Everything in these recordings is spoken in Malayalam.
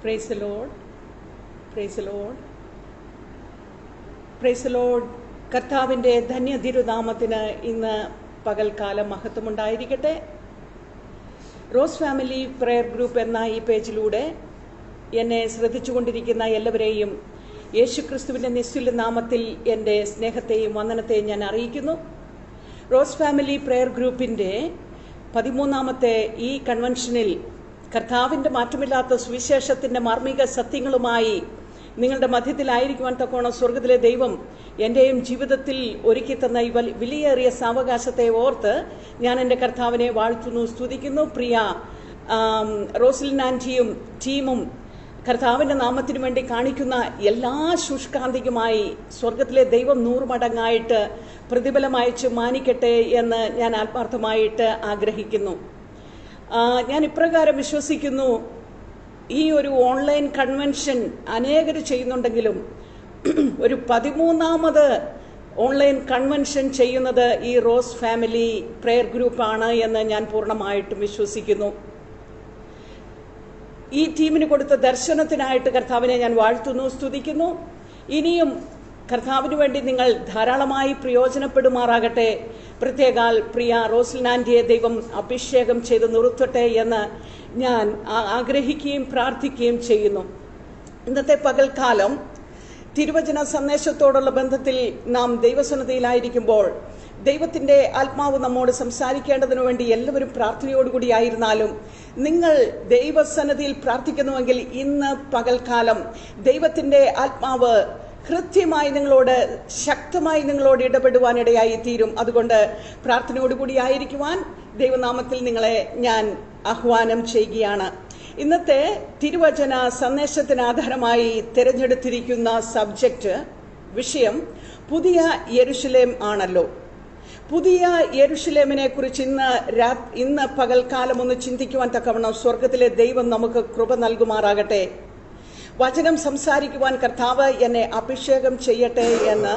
Price the Lord, price the Lord, price the Lord. കർത്താവിൻ്റെ ധന്യതിരുനാമത്തിന് ഇന്ന് പകൽക്കാലം മഹത്വമുണ്ടായിരിക്കട്ടെ. റോസ് ഫാമിലി പ്രെയർ ഗ്രൂപ്പ് എന്ന ഈ പേജിലൂടെ എന്നെ ശ്രദ്ധിച്ചുകൊണ്ടിരിക്കുന്ന എല്ലാവരെയും യേശുക്രിസ്തുവിൻ്റെ നിസ്തുല്യ നാമത്തിൽ എൻ്റെ സ്നേഹത്തെയും വന്ദനത്തെയും ഞാൻ അറിയിക്കുന്നു. റോസ് ഫാമിലി പ്രെയർ ഗ്രൂപ്പിൻ്റെ 13ാമത്തെ ഈ കൺവെൻഷനിൽ കർത്താവിൻ്റെ മാറ്റമില്ലാത്ത സുവിശേഷത്തിൻ്റെ മാർമിക സത്യങ്ങളുമായി നിങ്ങളുടെ മധ്യത്തിലായിരിക്കുവാൻ തക്കോണം സ്വർഗത്തിലെ ദൈവം എൻ്റെയും ജീവിതത്തിൽ ഒരുക്കി തന്ന ഈ വിലയേറിയ സാവകാശത്തെ ഓർത്ത് ഞാൻ എൻ്റെ കർത്താവിനെ വാഴ്ത്തുന്നു, സ്തുതിക്കുന്നു. പ്രിയ റോസ്ലിൻ ആൻറ്റിയും ടീമും കർത്താവിൻ്റെ നാമത്തിനു വേണ്ടി കാണിക്കുന്ന എല്ലാ ശുഷ്കാന്തിക്കുമായി സ്വർഗത്തിലെ ദൈവം 100 മടങ്ങായിട്ട് പ്രതിഫലമയച്ച് മാനിക്കട്ടെ എന്ന് ഞാൻ ആത്മാർത്ഥമായിട്ട് ആഗ്രഹിക്കുന്നു. ഞാൻ ഇപ്രകാരം വിശ്വസിക്കുന്നു, ഈ ഒരു ഓൺലൈൻ കൺവെൻഷൻ അനേകർ ചെയ്യുന്നുണ്ടെങ്കിലും ഒരു 13ാമത് ഓൺലൈൻ കൺവെൻഷൻ ചെയ്യുന്നത് ഈ റോസ് ഫാമിലി പ്രെയർ ഗ്രൂപ്പാണ് എന്ന് ഞാൻ പൂർണ്ണമായിട്ടും വിശ്വസിക്കുന്നു. ഈ ടീമിന് കൊടുത്ത ദർശനത്തിനായിട്ട് കർത്താവിനെ ഞാൻ വാഴ്ത്തുന്നു, സ്തുതിക്കുന്നു. ഇനിയും കർത്താവിന് വേണ്ടി നിങ്ങൾ ധാരാളമായി പ്രയോജനപ്പെടുമാറാകട്ടെ. പ്രത്യേകാൽ പ്രിയ റോസ്ലിൻ ആൻറ്റിയെ ദൈവം അഭിഷേകം ചെയ്ത് നിർത്തട്ടെ എന്ന് ഞാൻ ആഗ്രഹിക്കുകയും പ്രാർത്ഥിക്കുകയും ചെയ്യുന്നു. ഇന്നത്തെ പകൽക്കാലം തിരുവചന സന്ദേശത്തോടുള്ള ബന്ധത്തിൽ നാം ദൈവസന്നിധിയിലായിരിക്കുമ്പോൾ ദൈവത്തിൻ്റെ ആത്മാവ് നമ്മോട് സംസാരിക്കേണ്ടതിനു വേണ്ടി എല്ലാവരും പ്രാർത്ഥനയോടുകൂടി ആയിരുന്നാലും നിങ്ങൾ ദൈവസന്നിധിയിൽ പ്രാർത്ഥിക്കുന്നുവെങ്കിൽ ഇന്ന് പകൽക്കാലം ദൈവത്തിൻ്റെ ആത്മാവ് കൃത്യമായി നിങ്ങളോട് ശക്തമായി നിങ്ങളോട് ഇടപെടുവാനിടയായി തീരും. അതുകൊണ്ട് പ്രാർത്ഥനയോടുകൂടി ആയിരിക്കുവാൻ ദൈവനാമത്തിൽ നിങ്ങളെ ഞാൻ ആഹ്വാനം ചെയ്യുകയാണ്. ഇന്നത്തെ തിരുവചന സന്ദേശത്തിന് ആധാരമായി തിരഞ്ഞെടുത്തിരിക്കുന്ന സബ്ജക്റ്റ് വിഷയം പുതിയ യെരുശലേം ആണല്ലോ. പുതിയ യെരുശലേമിനെ കുറിച്ച് ഇന്ന് പകൽക്കാലം ഒന്ന് ചിന്തിക്കുവാൻ തക്കവണ്ണം സ്വർഗത്തിലെ ദൈവം നമുക്ക് കൃപ നൽകുമാറാകട്ടെ. വചനം സംസാരിക്കുവാൻ കർത്താവ് എന്നെ അഭിഷേകം ചെയ്യട്ടെ എന്ന്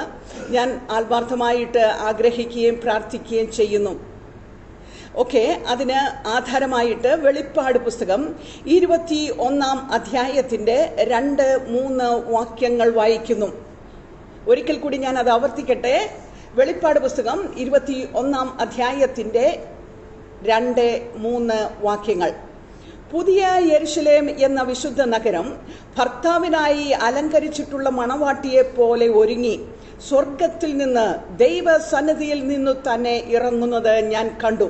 ഞാൻ ആത്മാർത്ഥമായിട്ട് ആഗ്രഹിക്കുകയും പ്രാർത്ഥിക്കുകയും ചെയ്യുന്നു. ഓക്കെ, അതിന് ആധാരമായിട്ട് വെളിപ്പാട് പുസ്തകം 21-ാം അധ്യായത്തിൻ്റെ 2-3 വാക്യങ്ങൾ വായിക്കുന്നു. ഒരിക്കൽ കൂടി ഞാൻ അത് ആവർത്തിക്കട്ടെ. വെളിപ്പാട് പുസ്തകം 21-ാം അധ്യായത്തിൻ്റെ 2-3 വാക്യങ്ങൾ. പുതിയ യെരുശലേം എന്ന വിശുദ്ധ നഗരം ഭർത്താവിനായി അലങ്കരിച്ചിട്ടുള്ള മണവാട്ടിയെ പോലെ ഒരുങ്ങി സ്വർഗത്തിൽ നിന്ന് ദൈവസന്നിധിയിൽ നിന്നു തന്നെ ഇറങ്ങുന്നത് ഞാൻ കണ്ടു.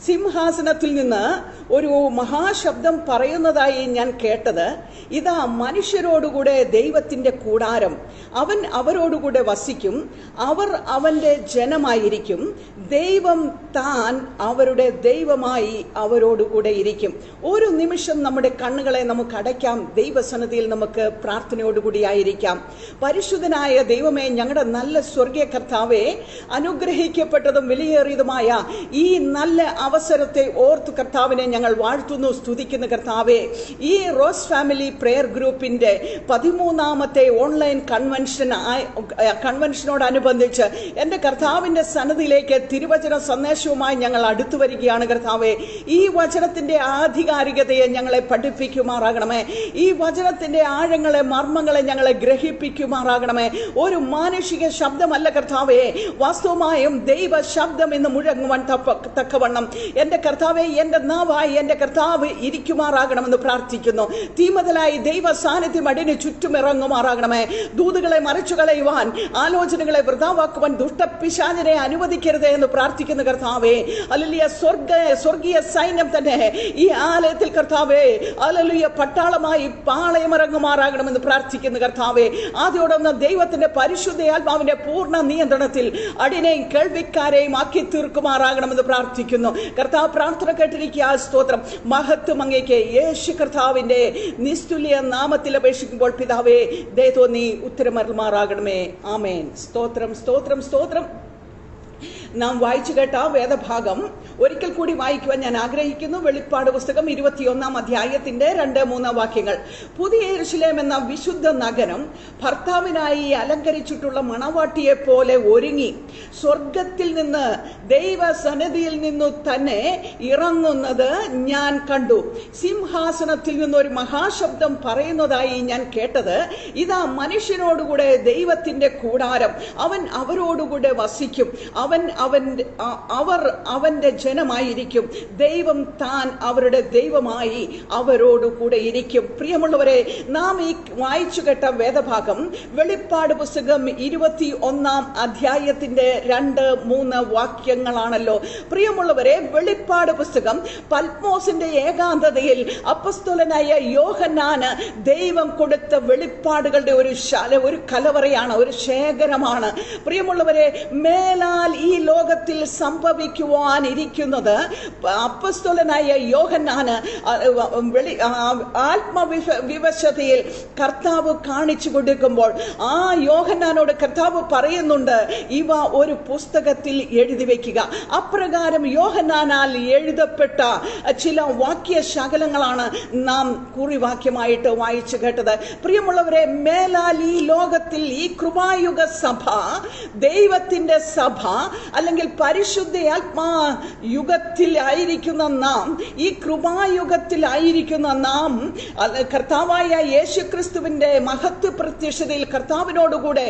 സിംഹാസനത്തിൽ നിന്ന് ഒരു മഹാശബ്ദം പറയുന്നതായി ഞാൻ കേട്ടത്, ഇതാ മനുഷ്യരോടുകൂടെ ദൈവത്തിൻ്റെ കൂടാരം, അവൻ അവരോടുകൂടെ വസിക്കും, അവർ അവൻ്റെ ജനമായിരിക്കും, ദൈവം താൻ അവരുടെ ദൈവമായി അവരോടുകൂടെ ഇരിക്കും. ഒരു നിമിഷം നമ്മുടെ കണ്ണുകളെ നമുക്ക് അടയ്ക്കാം. ദൈവസന്നിധിയിൽ നമുക്ക് പ്രാർത്ഥനയോടുകൂടി ആയിരിക്കാം. പരിശുദ്ധനായ ദൈവമേ, ഞങ്ങളുടെ നല്ല സ്വർഗീയ കർത്താവേ, അനുഗ്രഹിക്കപ്പെട്ടതും വിലയേറിയതുമായ ഈ നല്ല അവസരത്തെ ഓർത്ത് കർത്താവിനെ ഞങ്ങൾ വാഴ്ത്തുന്നു, സ്തുതിക്കുന്നു. കർത്താവേ, ഈ റോസ് ഫാമിലി പ്രെയർ ഗ്രൂപ്പിന്റെ 13ാമത്തെ ഓൺലൈൻ കൺവെൻഷനോടനുബന്ധിച്ച് എൻ്റെ കർത്താവിൻ്റെ സന്നിധിയിലേക്ക് തിരുവചന സന്ദേശവുമായി ഞങ്ങൾ അടുത്തു വരികയാണ്. കർത്താവേ, ഈ വചനത്തിന്റെ ആധികാരികതയെ ഞങ്ങളെ പഠിപ്പിക്കുമാറാകണമേ. ഈ വചനത്തിന്റെ ആഴങ്ങളെ മർമ്മങ്ങളെ ഞങ്ങളെ ഗ്രഹിപ്പിക്കുമാറാകണമേ. ഒരു മാനുഷിക ശബ്ദമല്ല കർത്താവേ, വാസ്തവമായും ദൈവ ശബ്ദം എന്ന് മുഴങ്ങുവാൻ തക്കവണ്ണം എൻ്റെ കർത്താവെ, എൻ്റെ നാവായി എൻ്റെ കർത്താവ് ഇരിക്കുമാറാകണമെന്ന് പ്രാർത്ഥിക്കുന്നു. തീമതലായി ദൈവ സാന്നിധ്യം അടിന് ചുറ്റും ഇറങ്ങുമാറാകണമേ. ദൂതുകളെ മറിച്ചു കളയുവാൻ, ആലോചനകളെ വൃഥാവാക്കുവാൻ ദുഷ്ടപിശാചിനെ അനുവദിക്കരുതേ എന്ന് പ്രാർത്ഥിക്കുന്നു. കർത്താവേ, ഹല്ലേലൂയ, സ്വർഗീയ സൈന്യം തന്നെ ഈ ആലയത്തിൽ കർത്താവേ, ഹല്ലേലൂയ, പട്ടാളമായി പാളയമിറങ്ങുമാറാകണമെന്ന് പ്രാർത്ഥിക്കുന്നു. കർത്താവേ, ആദ്യോടൊന്ന് ദൈവത്തിന്റെ പരിശുദ്ധ ആത്മാവിന്റെ പൂർണ്ണ നിയന്ത്രണത്തിൽ അടിനെയും കേൾവിക്കാരെയും ആക്കി തീർക്കുമാറാകണമെന്ന് പ്രാർത്ഥിക്കുന്നു. കർത്താവ്, പ്രാർത്ഥന കേട്ടിരിക്കുക. സ്തോത്രം, മഹത്വം അങ്ങേക്ക്. യേശു കർത്താവിന്റെ നിസ്തുല്യ നാമത്തിൽ അപേക്ഷിക്കുമ്പോൾ പിതാവേ, ദയതോന്നി ഉത്തരമരുമാറാകണമേ. ആമേൻ. സ്തോത്രം, സ്തോത്രം, സ്തോത്രം. നാം വായിച്ചു കേട്ട വേദഭാഗം ഒരിക്കൽ കൂടി വായിക്കുവാൻ ഞാൻ ആഗ്രഹിക്കുന്നു. വെളിപ്പാട് പുസ്തകം 21 അധ്യായത്തിന്റെ 2-3 വാക്യങ്ങൾ. പുതിയ യെരൂശലേം എന്ന വിശുദ്ധ നഗരം ഭർത്താവിനായി അലങ്കരിച്ചിട്ടുള്ള മണവാട്ടിയെ പോലെ ഒരുങ്ങി സ്വർഗത്തിൽ നിന്ന് ദൈവസന്നിധിയിൽ നിന്നു തന്നെ ഇറങ്ങുന്നത് ഞാൻ കണ്ടു. സിംഹാസനത്തിൽ നിന്നൊരു മഹാശബ്ദം പറയുന്നതായി ഞാൻ കേട്ടത്, ഇതാ മനുഷ്യനോടുകൂടെ ദൈവത്തിന്റെ കൂടാരം, അവൻ അവരോടുകൂടെ വസിക്കും, അവർ അവന്റെ ജനമായിരിക്കും, ദൈവം താൻ അവരുടെ ദൈവമായി അവരോടുകൂടെ ഇരിക്കും. പ്രിയമുള്ളവരെ, നാം ഈ വായിച്ചു കേട്ട വേദഭാഗം വെളിപ്പാട് പുസ്തകം 21 അധ്യായത്തിന്റെ 2-3 വാക്യങ്ങളാണല്ലോ. പ്രിയമുള്ളവരെ, വെളിപ്പാട് പുസ്തകം പത്മോസിന്റെ ഏകാന്തതയിൽ അപ്പസ്തോലനായ യോഹന്നാന് ദൈവം കൊടുത്ത വെളിപ്പാടുകളുടെ ഒരു കലവറയാണ്, ഒരു ശേഖരമാണ്. പ്രിയമുള്ളവരെ, മേലാൽ ഈ ലോകത്തിൽ സംഭവിക്കുവാനിരിക്കുന്നത് അപ്പസ്തോലനായ യോഹന്നാന് ആത്മവിവശതയിൽ കർത്താവ് കാണിച്ചു കൊടുക്കുമ്പോൾ ആ യോഹന്നാനോട് കർത്താവ് പറയുന്നുണ്ട്, ഇവ ഒരു പുസ്തകത്തിൽ എഴുതി വെക്കുക. അപ്രകാരം യോഹന്നാനാൽ എഴുതപ്പെട്ട ചില വാക്യശകലങ്ങളാണ് നാം കുറിവാക്യമായിട്ട് വായിച്ചു കേട്ടത്. പ്രിയമുള്ളവരെ, മേലാൽ ഈ ലോകത്തിൽ ഈ കൃപായുഗ സഭ, ദൈവത്തിന്റെ സഭ, അല്ലെങ്കിൽ പരിശുദ്ധാത്മാ യുഗത്തിൽ ആയിരിക്കുന്ന നാം, ഈ കൃപായുഗത്തിൽ ആയിരിക്കുന്ന നാം കർത്താവായ യേശുക്രിസ്തുവിന്റെ മഹത്വ പ്രത്യക്ഷതയിൽ കർത്താവിനോടുകൂടെ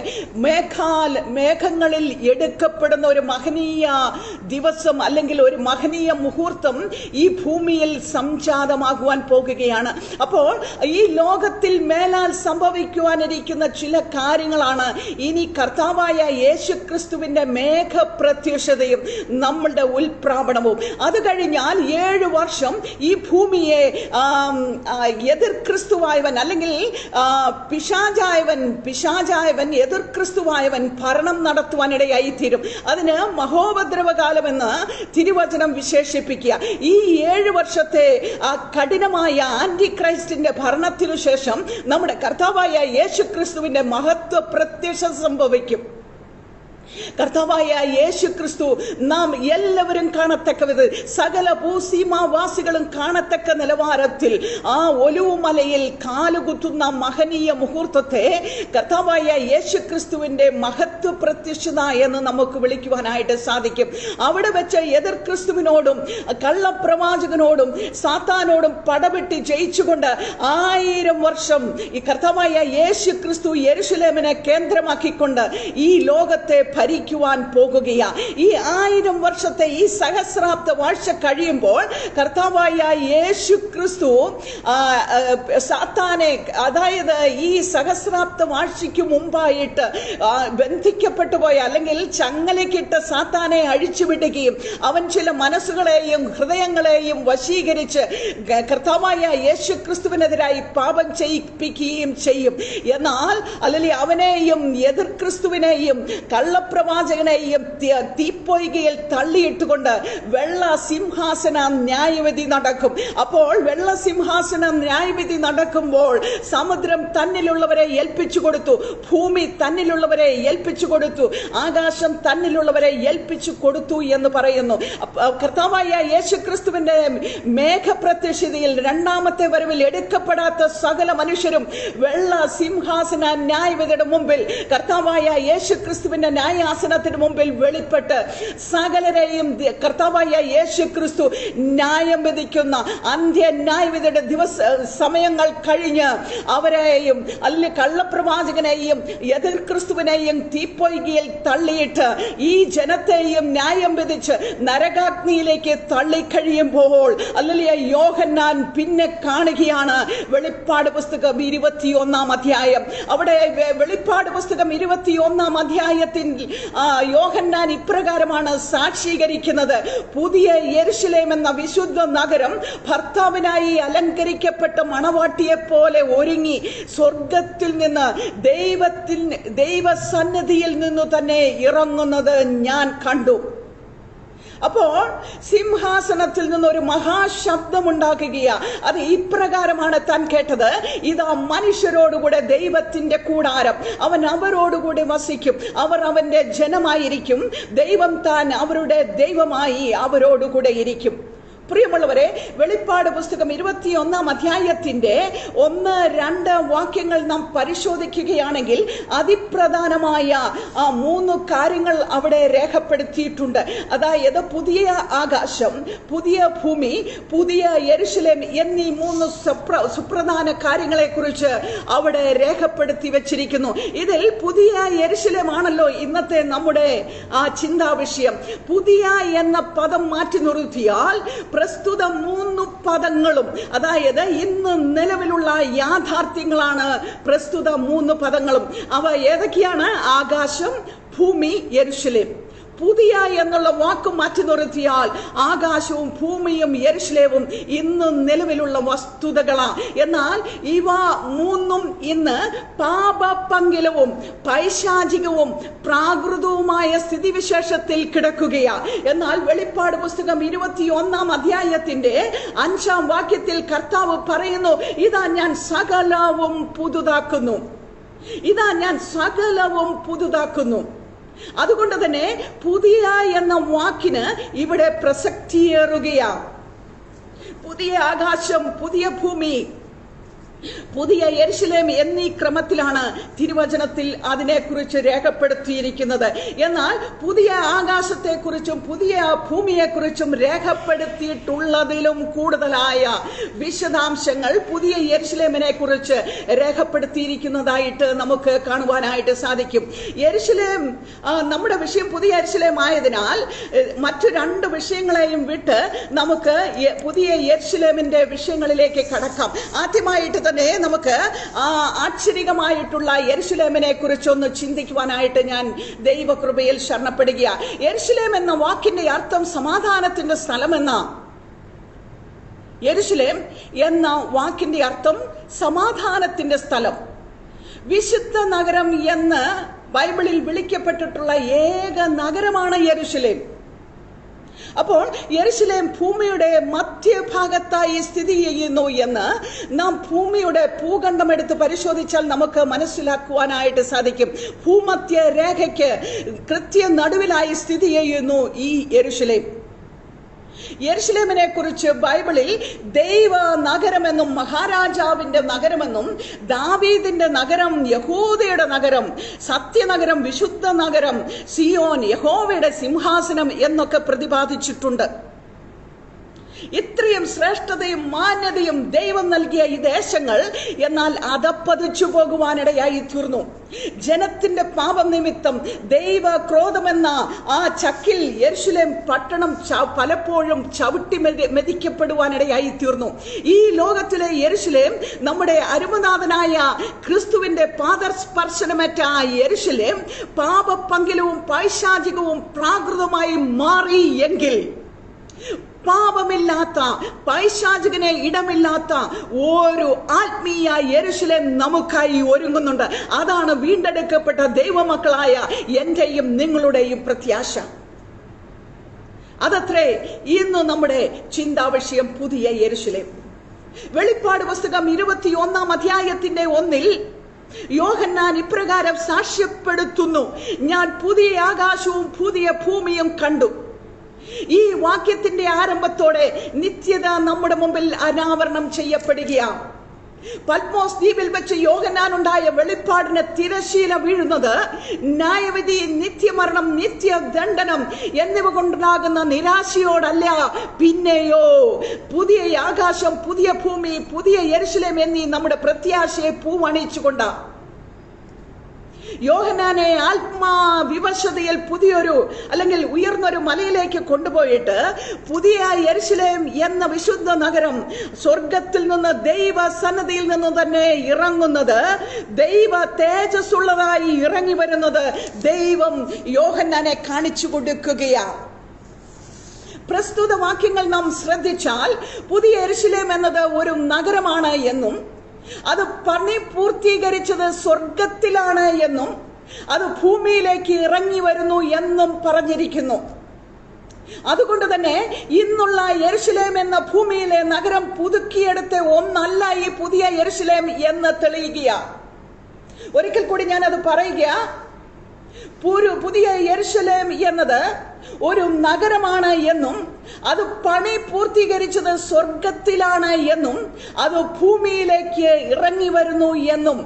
മേഘങ്ങളിൽ എടുക്കപ്പെടുന്ന ഒരു മഹനീയ ദിവസം, അല്ലെങ്കിൽ ഒരു മഹനീയ മുഹൂർത്തം ഈ ഭൂമിയിൽ സംജാതമാകുവാൻ പോകുകയാണ്. അപ്പോൾ ഈ ലോകത്തിൽ മേലാൽ സംഭവിക്കുവാനിരിക്കുന്ന ചില കാര്യങ്ങളാണ് ഇനി കർത്താവായ യേശുക്രിസ്തുവിന്റെ മേഘപ്രത്യക്ഷതയും നമ്മളുടെ ഉൽപ്രാപണവും. അത് കഴിഞ്ഞാൽ 7 വർഷം ഈ ഭൂമിയെ എതിർ ക്രിസ്തുവായവൻ, അല്ലെങ്കിൽ പിശാചായവൻ എതിർ ക്രിസ്തുവായവൻ ഭരണം നടത്തുവാനിടയായി തീരും. അതിന് മഹോപദ്രവകാലം എന്ന് തിരുവചനം വിശേഷിപ്പിക്കുക. ഈ 7 വർഷത്തെ കഠിനമായ ആന്റി ക്രൈസ്റ്റിന്റെ ഭരണത്തിനു ശേഷം നമ്മുടെ കർത്താവായ യേശുക്രിസ്തുവിന്റെ മഹത്വ പ്രത്യക്ഷ സംഭവിക്കും. കർത്താവായ യേശു ക്രിസ്തു നാം എല്ലാവരും കാണത്തക്ക വിധം, സകല ഭൂസീമാവാസികളും കാണത്തക്ക നിലവാരത്തിൽ ആ ഒലിവുമലയിൽ കാലുകുത്തുന്ന മഹനീയ മുഹൂർത്തത്തെ കർത്താവായ യേശു ക്രിസ്തുവിന്റെ മഹത്വ പ്രത്യക്ഷത എന്ന് നമുക്ക് വിളിക്കുവാനായിട്ട് സാധിക്കും. അവിടെ വെച്ച് എതിർ ക്രിസ്തുവിനോടും കള്ളപ്രവാചകനോടും സാത്താനോടും പടവെട്ടി ജയിച്ചുകൊണ്ട് 1000 വർഷം ഈ കർത്താവായ യേശു ക്രിസ്തു യെരൂശലേമിനെ കേന്ദ്രമാക്കിക്കൊണ്ട് ഈ ലോകത്തെ ഭരിക്കുവാൻ പോകുകയാ. ഈ 1000 വർഷത്തെ ഈ സഹസ്രാബ്ദ വാഴ്ച കഴിയുമ്പോൾ കർത്താവായ യേശു ക്രിസ്തു സാത്താനെ, അതായത് ഈ സഹസ്രാബ്ദ വാഴ്ചയ്ക്ക് മുമ്പായിട്ട് ബന്ധിക്കപ്പെട്ടു പോയ, അല്ലെങ്കിൽ ചങ്ങലക്കിട്ട് സാത്താനെ അഴിച്ചുവിടുകയും അവൻ ചില മനസ്സുകളെയും ഹൃദയങ്ങളെയും വശീകരിച്ച് കർത്താവായ യേശു ക്രിസ്തുവിനെതിരായി പാപം ചെയ്യിപ്പിക്കുകയും ചെയ്യും. എന്നാൽ അല്ലെങ്കിൽ അവനെയും എതിർ ക്രിസ്തുവിനെയും കള്ളപ്രവാചകനെയും തീപ്പൊയ്കയിൽ തള്ളിയിട്ടുകൊണ്ട് വെള്ള സിംഹാസന ന്യായവിധി നടക്കും. അപ്പോൾ വെള്ള സിംഹാസന ന്യായവിധി നടക്കുമ്പോൾ സമുദ്രം തന്നിലുള്ളവരെ ഏൽപ്പിച്ചു കൊടുത്തു, ഭൂമി തന്നിലുള്ളവരെ ഏൽപ്പിച്ചു കൊടുത്തു, ആകാശം തന്നിലുള്ളവരെ ഏൽപ്പിച്ചു കൊടുത്തു എന്ന് പറയുന്നു. കർത്താവായ യേശുക്രിസ്തുവിന്റെ മേഘപ്രത്യക്ഷതയിൽ രണ്ടാമത്തെ വരവിൽ എടുക്കപ്പെടാത്ത സകല മനുഷ്യരും വെള്ള സിംഹാസന ന്യായവിധിയുടെ മുമ്പിൽ, കർത്താവായ യേശുക്രിസ്തുവിന്റെ ന്യായാസനത്തിന് മുമ്പിൽ വെളിപ്പെട്ട് സകലരെയും കർത്താവായ യേശുക്രിസ്തു ന്യായം വിധിക്കുന്ന അന്ത്യ ന്യായവിധിയുടെ സമയങ്ങൾ കഴിഞ്ഞ് അവരെയും അല്ലെങ്കിൽ കള്ളപ്രവാചകനെയും എതിർ ക്രിസ്തുവിനെയും തീപ്പൊയ്കയിൽ തള്ളിയിട്ട് ഈ ജനത്തെയും ന്യായം വിധിച്ച് നരകാഗ്നിയിലേക്ക് തള്ളിക്കഴിയുമ്പോൾ അല്ലെങ്കിൽ യോഹന്നാൻ പിന്നെ കാണുകയാണ് വെളിപ്പാട് പുസ്തകം 21 അധ്യായം. അവിടെ വെളിപ്പാട് പുസ്തകം 21 അധ്യായത്തിൽ യോഹന്നാൻ ഇപ്രകാരമാണ് സാക്ഷീകരിക്കുന്നത്: പുതിയ യെരൂശലേം എന്ന വിശുദ്ധ നഗരം ഭർത്താവിനായി അലങ്കരിക്കപ്പെട്ട മണവാട്ടിയെ പോലെ ഒരുങ്ങി സ്വർഗത്തിൽ നിന്ന് ദൈവസന്നിധിയിൽ നിന്നു തന്നെ ഇറങ്ങുന്നത് ഞാൻ കണ്ടു. അപ്പോൾ സിംഹാസനത്തിൽ നിന്നൊരു മഹാശബ്ദമുണ്ടാകുകയാ. അത് ഇപ്രകാരമാണ് താൻ കേട്ടത്: ഇതാ മനുഷ്യരോടുകൂടെ ദൈവത്തിന്റെ കൂടാരം, അവൻ അവരോടുകൂടെ വസിക്കും, അവർ അവന്റെ ജനമായിരിക്കും, ദൈവം താൻ അവരുടെ ദൈവമായി അവരോടുകൂടെ ഇരിക്കും. പ്രിയമുള്ളവരെ, വെളിപ്പാട് പുസ്തകം 21 അധ്യായത്തിന്റെ 1-2 വാക്യങ്ങൾ നാം പരിശോധിക്കുകയാണെങ്കിൽ അതിപ്രധാനമായ 3 കാര്യങ്ങൾ അവിടെ രേഖപ്പെടുത്തിയിട്ടുണ്ട്. അതായത് പുതിയ ആകാശം, പുതിയ ഭൂമി, പുതിയ യെരുശലേം എന്നീ 3 സുപ്രധാന കാര്യങ്ങളെ കുറിച്ച് അവിടെ രേഖപ്പെടുത്തി വെച്ചിരിക്കുന്നു. ഇതിൽ പുതിയ യെരുശലേമാണല്ലോ ഇന്നത്തെ നമ്മുടെ ചിന്താ വിഷയം. പുതിയ എന്ന പദം മാറ്റി നിർത്തിയാൽ പ്രസ്തുത 3 പദങ്ങളും, അതായത് ഇന്ന് നിലവിലുള്ള യാഥാർത്ഥ്യങ്ങളാണ് പ്രസ്തുത 3 പദങ്ങളും. അവ ഏതൊക്കെയാണ്? ആകാശം, ഭൂമി, യെരുശലേം. പുതിയ എന്നുള്ള വാക്ക് മാറ്റി നിർത്തിയാൽ ആകാശവും ഭൂമിയും യെരുശലേമും ഇന്ന് നിലവിലുള്ള വസ്തുതകളാണ്. എന്നാൽ ഇവ 3 ഇന്ന് പാപപങ്കിലവും പൈശാചികവും പ്രാകൃതവുമായ സ്ഥിതിവിശേഷത്തിൽ കിടക്കുകയാണ്. എന്നാൽ വെളിപ്പാട് പുസ്തകം 21 അധ്യായത്തിന്റെ 5 വാക്യത്തിൽ കർത്താവ് പറയുന്നു: ഇതാ ഞാൻ സകലവും പുതുതാക്കുന്നു, ഇതാ ഞാൻ സകലവും പുതുതാക്കുന്നു. അതുകൊണ്ട് തന്നെ പുതിയ എന്ന വാക്കിന് ഇവിടെ പ്രസക്തിയേറുകയാണ്. പുതിയ ആകാശം, പുതിയ ഭൂമി, പുതിയ യെരുശലേം എന്നീ ക്രമത്തിലാണ് തിരുവചനത്തിൽ അതിനെക്കുറിച്ച് രേഖപ്പെടുത്തിയിരിക്കുന്നത്. എന്നാൽ പുതിയ ആകാശത്തെക്കുറിച്ചും പുതിയ ഭൂമിയെക്കുറിച്ചും രേഖപ്പെടുത്തിയിട്ടുള്ളതിലും കൂടുതലായ വിശദാംശങ്ങൾ പുതിയ യെരുശലേമിനെ കുറിച്ച് രേഖപ്പെടുത്തിയിരിക്കുന്നതായിട്ട് നമുക്ക് കാണുവാനായിട്ട് സാധിക്കും. യെരുശലേം, നമ്മുടെ വിഷയം പുതിയ യെരുശലേം ആയതിനാൽ മറ്റു 2 വിഷയങ്ങളെയും വിട്ട് നമുക്ക് പുതിയ യെരുശലേമിന്റെ വിഷയങ്ങളിലേക്ക് കടക്കാം. ആദ്യമായിട്ട് നമുക്ക് ആശ്ചര്യമായിട്ടുള്ള യെരുശലേമിനെ കുറിച്ചൊന്ന് ചിന്തിക്കുവാനായിട്ട് ഞാൻ ദൈവകൃപയിൽ ശരണപ്പെടുക. യെരുശലേം എന്ന വാക്കിന്റെ അർത്ഥം സമാധാനത്തിന്റെ സ്ഥലമെന്ന. യെരുശലേം എന്ന വാക്കിന്റെ അർത്ഥം സമാധാനത്തിന്റെ സ്ഥലം. വിശുദ്ധ നഗരം എന്ന് ബൈബിളിൽ വിളിക്കപ്പെട്ടിട്ടുള്ള ഏക നഗരമാണ് യെരുശലേം. അപ്പോൾ യെരുശലേം ഭൂമിയുടെ മധ്യഭാഗത്തായി സ്ഥിതി ചെയ്യുന്നു എന്ന് നാം ഭൂമിയുടെ ഭൂഖണ്ഡം എടുത്ത് പരിശോധിച്ചാൽ നമുക്ക് മനസ്സിലാക്കുവാനായിട്ട് സാധിക്കും. ഭൂമധ്യ രേഖയ്ക്ക് കൃത്യ നടുവിലായി സ്ഥിതി ചെയ്യുന്നു ഈ യെരുശലേം. യെരുശലേമിനെ കുറിച്ച് ബൈബിളിൽ ദൈവ നഗരമെന്നും മഹാരാജാവിന്റെ നഗരമെന്നും ദാവീദിന്റെ നഗരം, യഹൂദയുടെ നഗരം, സത്യനഗരം, വിശുദ്ധ നഗരം, സിയോൻ, യഹോവയുടെ സിംഹാസനം എന്നൊക്കെ പ്രതിപാദിച്ചിട്ടുണ്ട്. ഇത്രയും ശ്രേഷ്ഠതയും മാന്യതയും ദൈവം നൽകിയ ഈ ദേശങ്ങൾ എന്നാൽ അതപ്പതിച്ചു പോകുവാനിടയായി തീർന്നു. ജനത്തിന്റെ പാപം നിമിത്തം ദൈവ ക്രോധമെന്ന ആ ചക്കിൽ യെരുശലേം പട്ടണം പലപ്പോഴും ചവിട്ടി മെതിക്കപ്പെടുവാനിടയായി തീർന്നു. ഈ ലോകത്തിലെ യെരുശലേം, നമ്മുടെ അരുമനാഥനായ ക്രിസ്തുവിന്റെ പാദസ്പർശനമേറ്റ ആ യെരുശലേം പാപപങ്കിലവും പൈശാചികവും പ്രാകൃതമായി മാറി എങ്കിൽ പാപമില്ലാത്ത, പൈശാചികനെ ഇടമില്ലാത്ത ഒരു ആത്മീയ യെരുശലേം നമുക്കായി ഒരുങ്ങുന്നുണ്ട്. അതാണ് വീണ്ടെടുക്കപ്പെട്ട ദൈവമക്കളായ എന്റെയും നിങ്ങളുടെയും പ്രത്യാശ. അതത്രേ ഇന്ന് നമ്മുടെ ചിന്താവിഷയം, പുതിയ യെരുശലേം. വെളിപ്പാട് പുസ്തകം 21 അധ്യായത്തിന്റെ 1 യോഹന്നാൻ ഇപ്രകാരം സാക്ഷ്യപ്പെടുത്തുന്നു: ഞാൻ പുതിയ ആകാശവും പുതിയ ഭൂമിയും കണ്ടു. ഈ വാക്യത്തിന്റെ ആരംഭത്തോടെ നിത്യത നമ്മുടെ മുമ്പിൽ അനാവരണം ചെയ്യപ്പെടുകയാണ്. പത്മോസ് ദ്വീപിൽ വെച്ച് യോഹന്നാനുണ്ടായ വെളിപ്പാടിന് തിരശീല വീഴുന്നത് ന്യായവിധി, നിത്യമരണം, നിത്യദണ്ഡനം എന്നിവ കൊണ്ടുണ്ടാകുന്ന നിരാശയോടല്ല, പിന്നെയോ പുതിയ ആകാശം, പുതിയ ഭൂമി, പുതിയ യെരുശലേം എന്നീ നമ്മുടെ പ്രത്യാശയെ പൂവണിച്ചുകൊണ്ടാണ്. യോഹന്നാനെ ആത്മാവിവശതയിൽ പുതിയൊരു അല്ലെങ്കിൽ ഉയർന്നൊരു മലയിലേക്ക് കൊണ്ടുപോയിട്ട് പുതിയ യെരുശലേം എന്ന വിശുദ്ധ നഗരം സ്വർഗത്തിൽ നിന്ന്, ദൈവ സന്നിധിയിൽ നിന്ന് തന്നെ ഇറങ്ങുന്നത്, ദൈവ തേജസ്സുള്ളതായി ഇറങ്ങി വരുന്നത് ദൈവം യോഹന്നാനെ കാണിച്ചു കൊടുക്കുകയാണ്. പ്രസ്തുത വാക്യങ്ങൾ നാം ശ്രദ്ധിച്ചാൽ പുതിയ യെരുശലേം എന്നത് ഒരു നഗരമാണ് എന്നും അത് പണി പൂർത്തീകരിച്ചത് സ്വർഗത്തിലാണ് എന്നും അത് ഭൂമിയിലേക്ക് ഇറങ്ങി വരുന്നു എന്നും പറഞ്ഞിരിക്കുന്നു. അതുകൊണ്ട് തന്നെ ഇന്നുള്ള യെരുശലേം എന്ന ഭൂമിയിലെ നഗരം പുതുക്കിയെടുത്ത ഒന്നല്ല ഈ പുതിയ യെരുശലേം എന്ന് തെളിയുക. ഒരിക്കൽ കൂടി ഞാനത് പറയുക. പുതിയ യെരുശലേം എന്നത് ഒരു നഗരമാണ് എന്നും അത് പണി പൂർത്തീകരിച്ചത് സ്വർഗത്തിലാണ് എന്നും അത് ഭൂമിയിലേക്ക് ഇറങ്ങി വരുന്നു എന്നും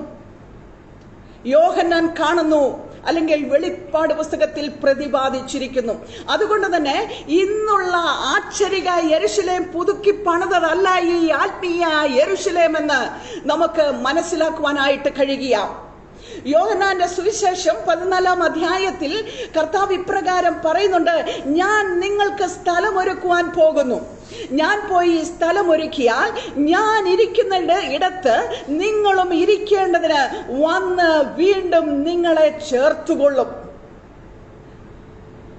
യോഹന്നാൻ കാണുന്നു, അല്ലെങ്കിൽ വെളിപ്പാട് പുസ്തകത്തിൽ പ്രതിപാദിച്ചിരിക്കുന്നു. അതുകൊണ്ട് തന്നെ ഇന്നുള്ള ആക്ഷരിക യെരുശലേം പുതുക്കി പണിതതല്ല ഈ ആത്മീയ യെരുശലേം എന്ന് നമുക്ക് മനസ്സിലാക്കുവാനായിട്ട് കഴിയുക. യോഹന്നാന്റെ സുവിശേഷം 14-ാം അധ്യായത്തിൽ കർത്താവ് ഇപ്രകാരം പറയുന്നുണ്ട്, ഞാൻ നിങ്ങൾക്ക് സ്ഥലമൊരുക്കുവാൻ പോകുന്നു. ഞാൻ പോയി സ്ഥലമൊരുക്കിയാൽ ഞാൻ ഇരിക്കുന്ന ഇടത്ത് നിങ്ങളും ഇരിക്കേണ്ടതിന് വന്ന് വീണ്ടും നിങ്ങളെ ചേർത്തുകൊള്ളും.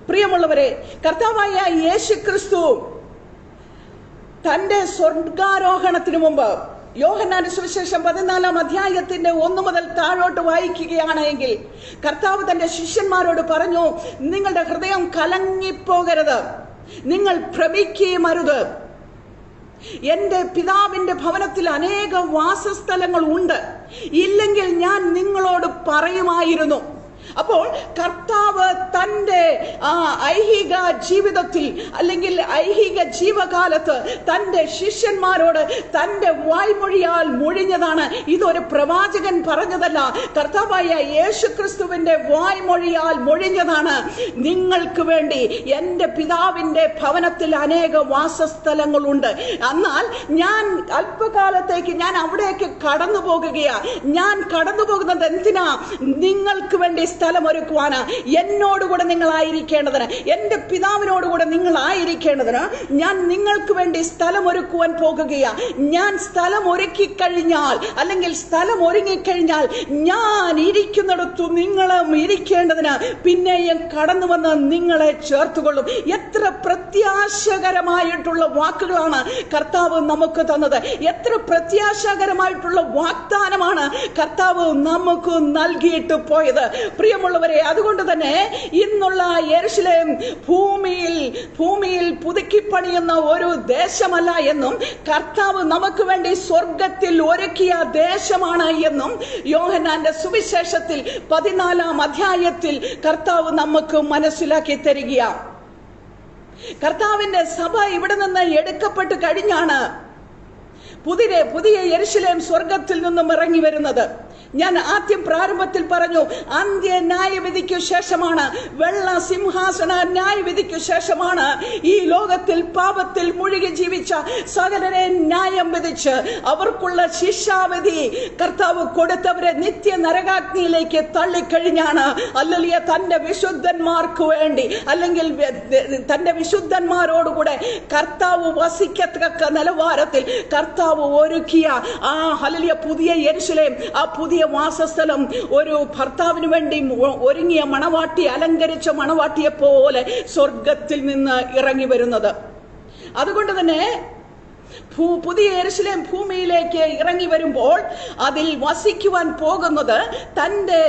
പ്രിയമുള്ളവരെ, കർത്താവായ യേശുക്രിസ്തു തന്റെ സ്വർഗാരോഹണത്തിന് മുമ്പ് യോഹന്നാന്റെ സുവിശേഷം 14-ാം അധ്യായത്തിന്റെ 1 മുതൽ താഴോട്ട് വായിക്കുകയാണെങ്കിൽ കർത്താവ് തന്റെ ശിഷ്യന്മാരോട് പറഞ്ഞു, നിങ്ങളുടെ ഹൃദയം കലങ്ങിപ്പോകരുത്, നിങ്ങൾ ഭ്രമിക്കുകയും അരുത്. എന്റെ പിതാവിന്റെ ഭവനത്തിൽ അനേക വാസസ്ഥലങ്ങൾ ഉണ്ട്, ഇല്ലെങ്കിൽ ഞാൻ നിങ്ങളോട് പറയുമായിരുന്നു. അപ്പോൾ കർത്താവ് തന്റെ ഐഹിക ജീവിതത്തിൽ അല്ലെങ്കിൽ ഐഹിക ജീവകാലത്ത് തന്റെ ശിഷ്യന്മാരോട് തന്റെ വായ്മൊഴിയാൽ മൊഴിഞ്ഞതാണ്. ഇതൊരു പ്രവാചകൻ പറഞ്ഞതല്ല, കർത്താവായ യേശുക്രിസ്തുവിന്റെ വായ്മൊഴിയാൽ മൊഴിഞ്ഞതാണ്. നിങ്ങൾക്ക് വേണ്ടി എന്റെ പിതാവിന്റെ ഭവനത്തിൽ അനേക വാസസ്ഥലങ്ങളുണ്ട്. എന്നാൽ ഞാൻ അല്പകാലത്തേക്ക് ഞാൻ അവിടേക്ക് കടന്നു പോകുകയാ. ഞാൻ കടന്നു പോകുന്നത് എന്തിനാ? നിങ്ങൾക്ക് വേണ്ടി സ്ഥലം ഒരുക്കുവാന്, എന്നോടുകൂടെ നിങ്ങളായിരിക്കേണ്ടതിന്, എന്റെ പിതാവിനോടുകൂടെ നിങ്ങളായിരിക്കേണ്ടതിന് ഞാൻ നിങ്ങൾക്ക് വേണ്ടി സ്ഥലം ഒരുക്കുവാൻ പോകുകയാ. ഞാൻ സ്ഥലം ഒരുക്കി കഴിഞ്ഞാൽ അല്ലെങ്കിൽ സ്ഥലം ഒരുങ്ങിക്കഴിഞ്ഞാൽ ഞാൻ ഇരിക്കുന്നിടത്തു നിങ്ങളും ഇരിക്കേണ്ടതിന് പിന്നെയും കടന്നു വന്ന് നിങ്ങളെ ചേർത്തുകൊള്ളും. എത്ര പ്രത്യാശകരമായിട്ടുള്ള വാക്കുകളാണ് കർത്താവ് നമുക്ക് തന്നത്. എത്ര പ്രത്യാശകരമായിട്ടുള്ള വാഗ്ദാനമാണ് കർത്താവ് നമുക്ക് നൽകിയിട്ട് പോയത്. പ്രിയമുള്ളവരെ, അതുകൊണ്ട് തന്നെ ഇന്നുള്ള യെരുശലേം ഭൂമിയിൽ പുതുക്കി പണിയുന്ന ഒരു ദേശമല്ല എന്നും കർത്താവ് നമുക്ക് വേണ്ടി സ്വർഗത്തിൽ ഒരുക്കിയ ദേശമാണ് എന്നും യോഹന്നാന്റെ സുവിശേഷത്തിൽ 14-ാം അധ്യായത്തിൽ കർത്താവ് നമുക്ക് മനസ്സിലാക്കി തരിക. കർത്താവിന്റെ സഭ ഇവിടെ നിന്ന് എടുക്കപ്പെട്ട് കഴിഞ്ഞാണ് പുതിയ യെരുശലേം സ്വർഗത്തിൽ നിന്നും ഇറങ്ങി വരുന്നത്. ഞാൻ ആദ്യം പ്രാരംഭത്തിൽ പറഞ്ഞു, അന്ത്യ ന്യായവിധിക്കു ശേഷമാണ്, വെള്ള സിംഹാസന ന്യായവിധിക്കു ശേഷമാണ് ഈ ലോകത്തിൽ പാപത്തിൽ മുഴുകി ജീവിച്ച സകലരെ ന്യായം വിധിച്ച് അവർക്കുള്ള ശിക്ഷാവിധി കർത്താവ് കൊടുത്തവരെ നിത്യ നരകാഗ്നിയിലേക്ക് തള്ളിക്കഴിഞ്ഞാണ് അല്ലെങ്കിൽ തന്റെ വിശുദ്ധന്മാർക്ക് വേണ്ടി അല്ലെങ്കിൽ തന്റെ വിശുദ്ധന്മാരോടുകൂടെ കർത്താവ് വസിക്കത്തക്ക നിലവാരത്തിൽ കർത്താവ് ഒരുക്കിയ പുതിയ യെരുശലേം, ആ പുതിയ വാസസ്ഥലം ഒരു ഭർത്താവിന് വേണ്ടി ഒരുങ്ങിയ മണവാട്ടി, അലങ്കരിച്ച മണവാട്ടിയെ പോലെ സ്വർഗത്തിൽ നിന്ന് ഇറങ്ങി വരുന്നത്. അതുകൊണ്ട് തന്നെ പുതിയ യെരുശലേം ഭൂമിയിലേക്ക് ഇറങ്ങി വരുമ്പോൾ അതിൽ വസിക്കുവാൻ പോകുന്നത് തന്റെ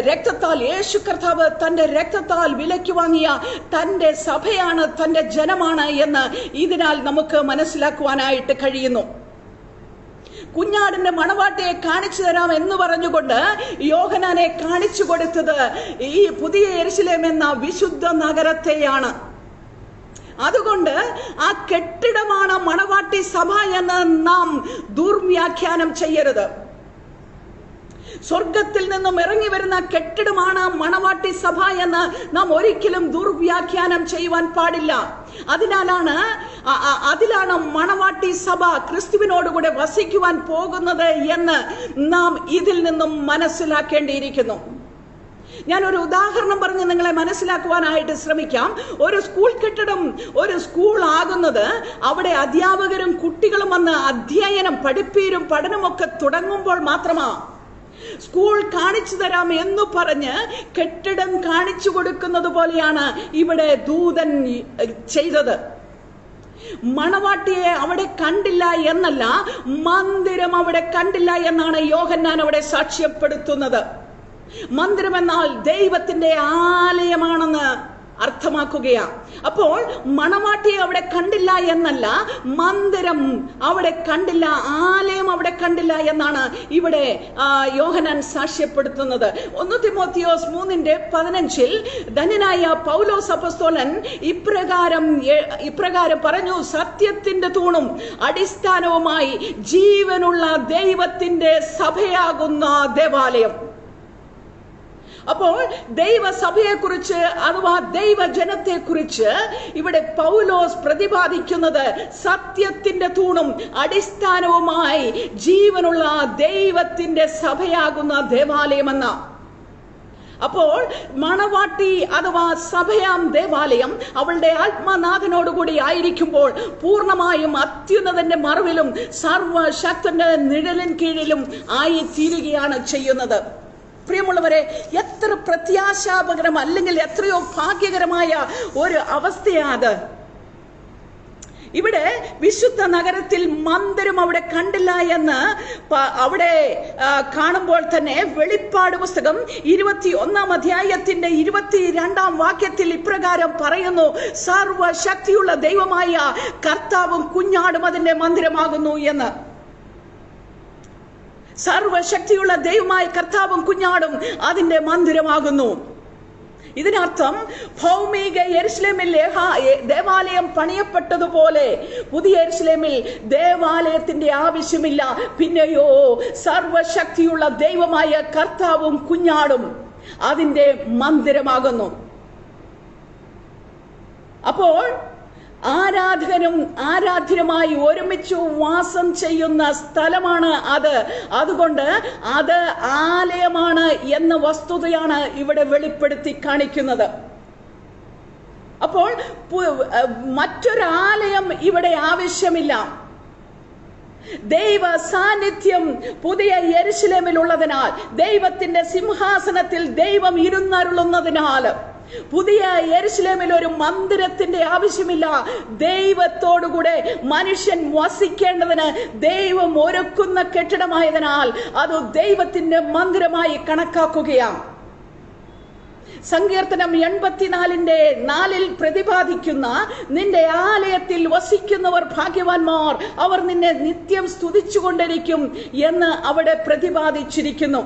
രക്തത്താൽ, യേശു കർത്താവ് തന്റെ രക്തത്താൽ വിലയ്ക്ക് വാങ്ങിയ തന്റെ സഭയാണ്, തന്റെ ജനമാണ് എന്ന് ഇതിനാൽ നമുക്ക് മനസ്സിലാക്കുവാനായിട്ട് കഴിയുന്നു. കുഞ്ഞാടിന്റെ മണവാട്ടിയെ കാണിച്ചു തരാം എന്ന് പറഞ്ഞുകൊണ്ട് യോഹന്നാനെ കാണിച്ചു കൊടുത്തത് ഈ പുതിയ യെരുശലേം എന്ന വിശുദ്ധ നഗരത്തെയാണ്. അതുകൊണ്ട് ആ കെട്ടിടമാണ് മണവാട്ടി സഭ എന്ന് നാം ദുർവ്യാഖ്യാനം ചെയ്യരുത്. സ്വർഗത്തിൽ നിന്നും ഇറങ്ങി വരുന്ന കെട്ടിടമാണ് മണവാട്ടി സഭ എന്ന് നാം ഒരിക്കലും ദുർവ്യാഖ്യാനം ചെയ്യുവാൻ പാടില്ല. അതിലാണ് മണവാട്ടി സഭ ക്രിസ്തുവിനോടുകൂടെ വസിക്കുവാൻ പോകുന്നത് എന്ന് നാം ഇതിൽ നിന്നും മനസ്സിലാക്കേണ്ടിയിരിക്കുന്നു. ഞാനൊരു ഉദാഹരണം പറഞ്ഞ് നിങ്ങളെ മനസ്സിലാക്കുവാനായിട്ട് ശ്രമിക്കാം. ഒരു സ്കൂൾ കെട്ടിടം ഒരു സ്കൂൾ ആകുന്നത് അവിടെ അധ്യാപകരും കുട്ടികളും വന്ന് അധ്യയനം, പഠിപ്പീരും പഠനമൊക്കെ തുടങ്ങുമ്പോൾ മാത്രമാണ്. സ്കൂൾ കാണിച്ചു തരാം എന്ന് പറഞ്ഞ് കെട്ടിടം കാണിച്ചു കൊടുക്കുന്നത് പോലെയാണ് ഇവിടെ ദൂതൻ ചെയ്തത്. മണവാട്ടിയെ അവിടെ കണ്ടില്ല എന്നല്ല, മന്ദിരം അവിടെ കണ്ടില്ല എന്നാണ് യോഹന്നാൻ അവിടെ സാക്ഷ്യപ്പെടുത്തുന്നത്. മന്ദിരം എന്നാൽ ദൈവത്തിന്റെ ആലയമാണെന്ന് അർത്ഥമാക്കുകയാണ്. അപ്പോൾ മണവാട്ടിയെ അവിടെ കണ്ടില്ല എന്നല്ല, മന്ദിരം അവിടെ കണ്ടില്ല, ആലയം അവിടെ കണ്ടില്ല എന്നാണ് ഇവിടെ യോഹന്നാൻ സാക്ഷ്യപ്പെടുത്തുന്നത്. 1 തിമോത്തിയോസ് 3:15 ധന്യനായ പൗലോസ് അപ്പോസ്തലൻ ഇപ്രകാരം പറഞ്ഞു, സത്യത്തിന്റെ തൂണും അടിസ്ഥാനവുമായി ജീവനുള്ള ദൈവത്തിന്റെ സഭയാകുന്ന ദേവാലയം. അപ്പോൾ ദൈവസഭയെക്കുറിച്ച് അഥവാ ദൈവജനത്തെ കുറിച്ച് ഇവിടെ പൗലോസ് പ്രതിപാദിക്കുന്നത് സത്യത്തിന്റെ തൂണും അടിസ്ഥാനവുമായി ജീവനുള്ള ദൈവത്തിന്റെ സഭയാകുന്ന ദേവാലയമെന്ന. അപ്പോൾ മണവാട്ടി അഥവാ സഭയാം ദേവാലയം അവളുടെ ആത്മനാഥനോടുകൂടി ആയിരിക്കുമ്പോൾ പൂർണ്ണമായും അത്യുന്നതന്റെ മറവിലും സർവശക്തന്റെ നിഴലിൻ കീഴിലും ആയി തീരുകയാണ് ചെയ്യുന്നത്. പ്രിയമുള്ളവരെ, എത്ര പ്രത്യാശാപകരം അല്ലെങ്കിൽ എത്രയോ ഭാഗ്യകരമായ ഒരു അവസ്ഥയാത്. ഇവിടെ വിശുദ്ധ നഗരത്തിൽ മന്ദിരം അവിടെ കണ്ടില്ല എന്ന് അവിടെ കാണുമ്പോൾ തന്നെ വെളിപ്പാട് പുസ്തകം 21 അധ്യായത്തിന്റെ 22 വാക്യത്തിൽ ഇപ്രകാരം പറയുന്നു, സർവശക്തിയുള്ള ദൈവമായ കർത്താവും കുഞ്ഞാടും അതിന്റെ മന്ദിരമാകുന്നു എന്ന്. സർവശക്തിയുള്ള ദൈവമായ കർത്താവും കുഞ്ഞാടും അതിന്റെ മന്ദിരമാകുന്നു. ഇതിനർത്ഥം ഭൗമിക യെരുശലേമിൽ ദേവാലയം പണിയപ്പെട്ടതുപോലെ പുതിയ യെരുശലേമിൽ ദേവാലയത്തിന്റെ ആവശ്യമില്ല. പിന്നെയോ സർവശക്തിയുള്ള ദൈവമായ കർത്താവും കുഞ്ഞാടും അതിന്റെ മന്ദിരമാകുന്നു. അപ്പോൾ ആരാധകനും ആരാധ്യനുമായി ഒരുമിച്ച് വാസം ചെയ്യുന്ന സ്ഥലമാണ് അത്. അതുകൊണ്ട് അത് ആലയമാണ് എന്ന വസ്തുതയാണ് ഇവിടെ വെളിപ്പെടുത്തി കാണിക്കുന്നത്. അപ്പോൾ മറ്റൊരു ആലയം ഇവിടെ ആവശ്യമില്ല. ദൈവ സാന്നിധ്യം പുതിയ യെരുശലേമിൽ ഉള്ളതിനാൽ, ദൈവത്തിന്റെ സിംഹാസനത്തിൽ ദൈവം ഇരുന്നരുളുന്നതിനാൽ പുതിയ യെരുശലേമിൽ ഒരു മന്ദിരത്തിന്റെ ആവശ്യമില്ല. ദൈവത്തോടുകൂടെ മനുഷ്യൻ വസിക്കേണ്ടതിന് ദൈവം ഒരുക്കുന്ന കെട്ടിടമായതിനാൽ അത് ദൈവത്തിന്റെ മന്ദിരമായി കണക്കാക്കുകയാണ്. സങ്കീർത്തനം 84:4 പ്രതിപാദിക്കുന്ന നിന്റെ ആലയത്തിൽ വസിക്കുന്നവർ ഭാഗ്യവാന്മാർ, അവർ നിന്നെ നിത്യം സ്തുതിച്ചുകൊണ്ടിരിക്കും എന്ന് അവിടെ പ്രതിപാദിച്ചിരിക്കുന്നു.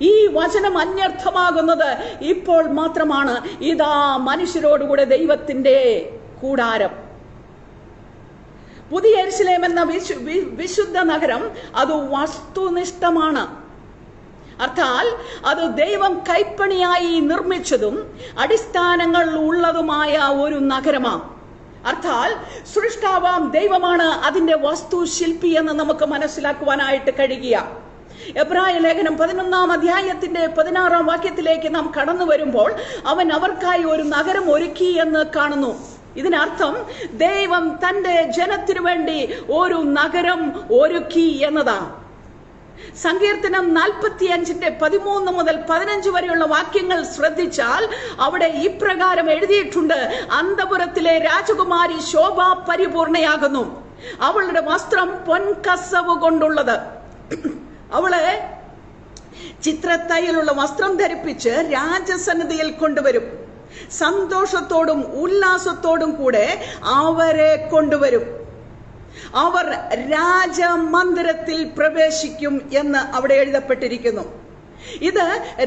ഈ വചനം അന്വർത്ഥമാകുന്നത് ഇപ്പോൾ മാത്രമാണ്. ഇതാ മനുഷ്യരോടുകൂടെ ദൈവത്തിന്റെ കൂടാരം. പുതിയ യെരുശലേം എന്ന വിശുദ്ധ നഗരം അത് വസ്തുനിഷ്ഠമാണ്. അർത്ഥാൽ അത് ദൈവം കൈപ്പണിയായി നിർമ്മിച്ചതും അടിസ്ഥാനങ്ങൾ ഉള്ളതുമായ ഒരു നഗരമാണ്. അർത്ഥാൽ സൃഷ്ടാവാം ദൈവമാണ് അതിന്റെ വസ്തുശില്പി എന്ന് നമുക്ക് മനസ്സിലാക്കുവാനായിട്ട് കഴിയുക. എബ്രായ ലേഖനം 11 അധ്യായത്തിന്റെ 16 വാക്യത്തിലേക്ക് നാം കടന്നു വരുമ്പോൾ അവൻ അവർക്കായി ഒരു നഗരം ഒരുക്കി എന്ന് കാണുന്നു. ഇതിനർത്ഥം ദൈവം തന്റെ ജനത്തിനു വേണ്ടി ഒരു നഗരം ഒരുക്കി എന്നതാണ്. സങ്കീർത്തനം 45:13 മുതൽ 15 വരെയുള്ള വാക്യങ്ങൾ ശ്രദ്ധിച്ചാൽ അവിടെ ഇപ്രകാരം എഴുതിയിട്ടുണ്ട്, അന്തപുരത്തിലെ രാജകുമാരി ശോഭാ പരിപൂർണയാകുന്നു, അവളുടെ വസ്ത്രം പൊൻകസവ് കൊണ്ടുള്ളത്. അവളെ ചിത്രത്തയ്യലുള്ള വസ്ത്രം ധരിപ്പിച്ച് രാജസന്നിധിയിൽ കൊണ്ടുവരും. സന്തോഷത്തോടും ഉല്ലാസത്തോടും കൂടെ അവരെ കൊണ്ടുവരും. അവർ രാജമന്ദിരത്തിൽ പ്രവേശിക്കും എന്ന് അവിടെ എഴുതപ്പെട്ടിരിക്കുന്നു. ഇത്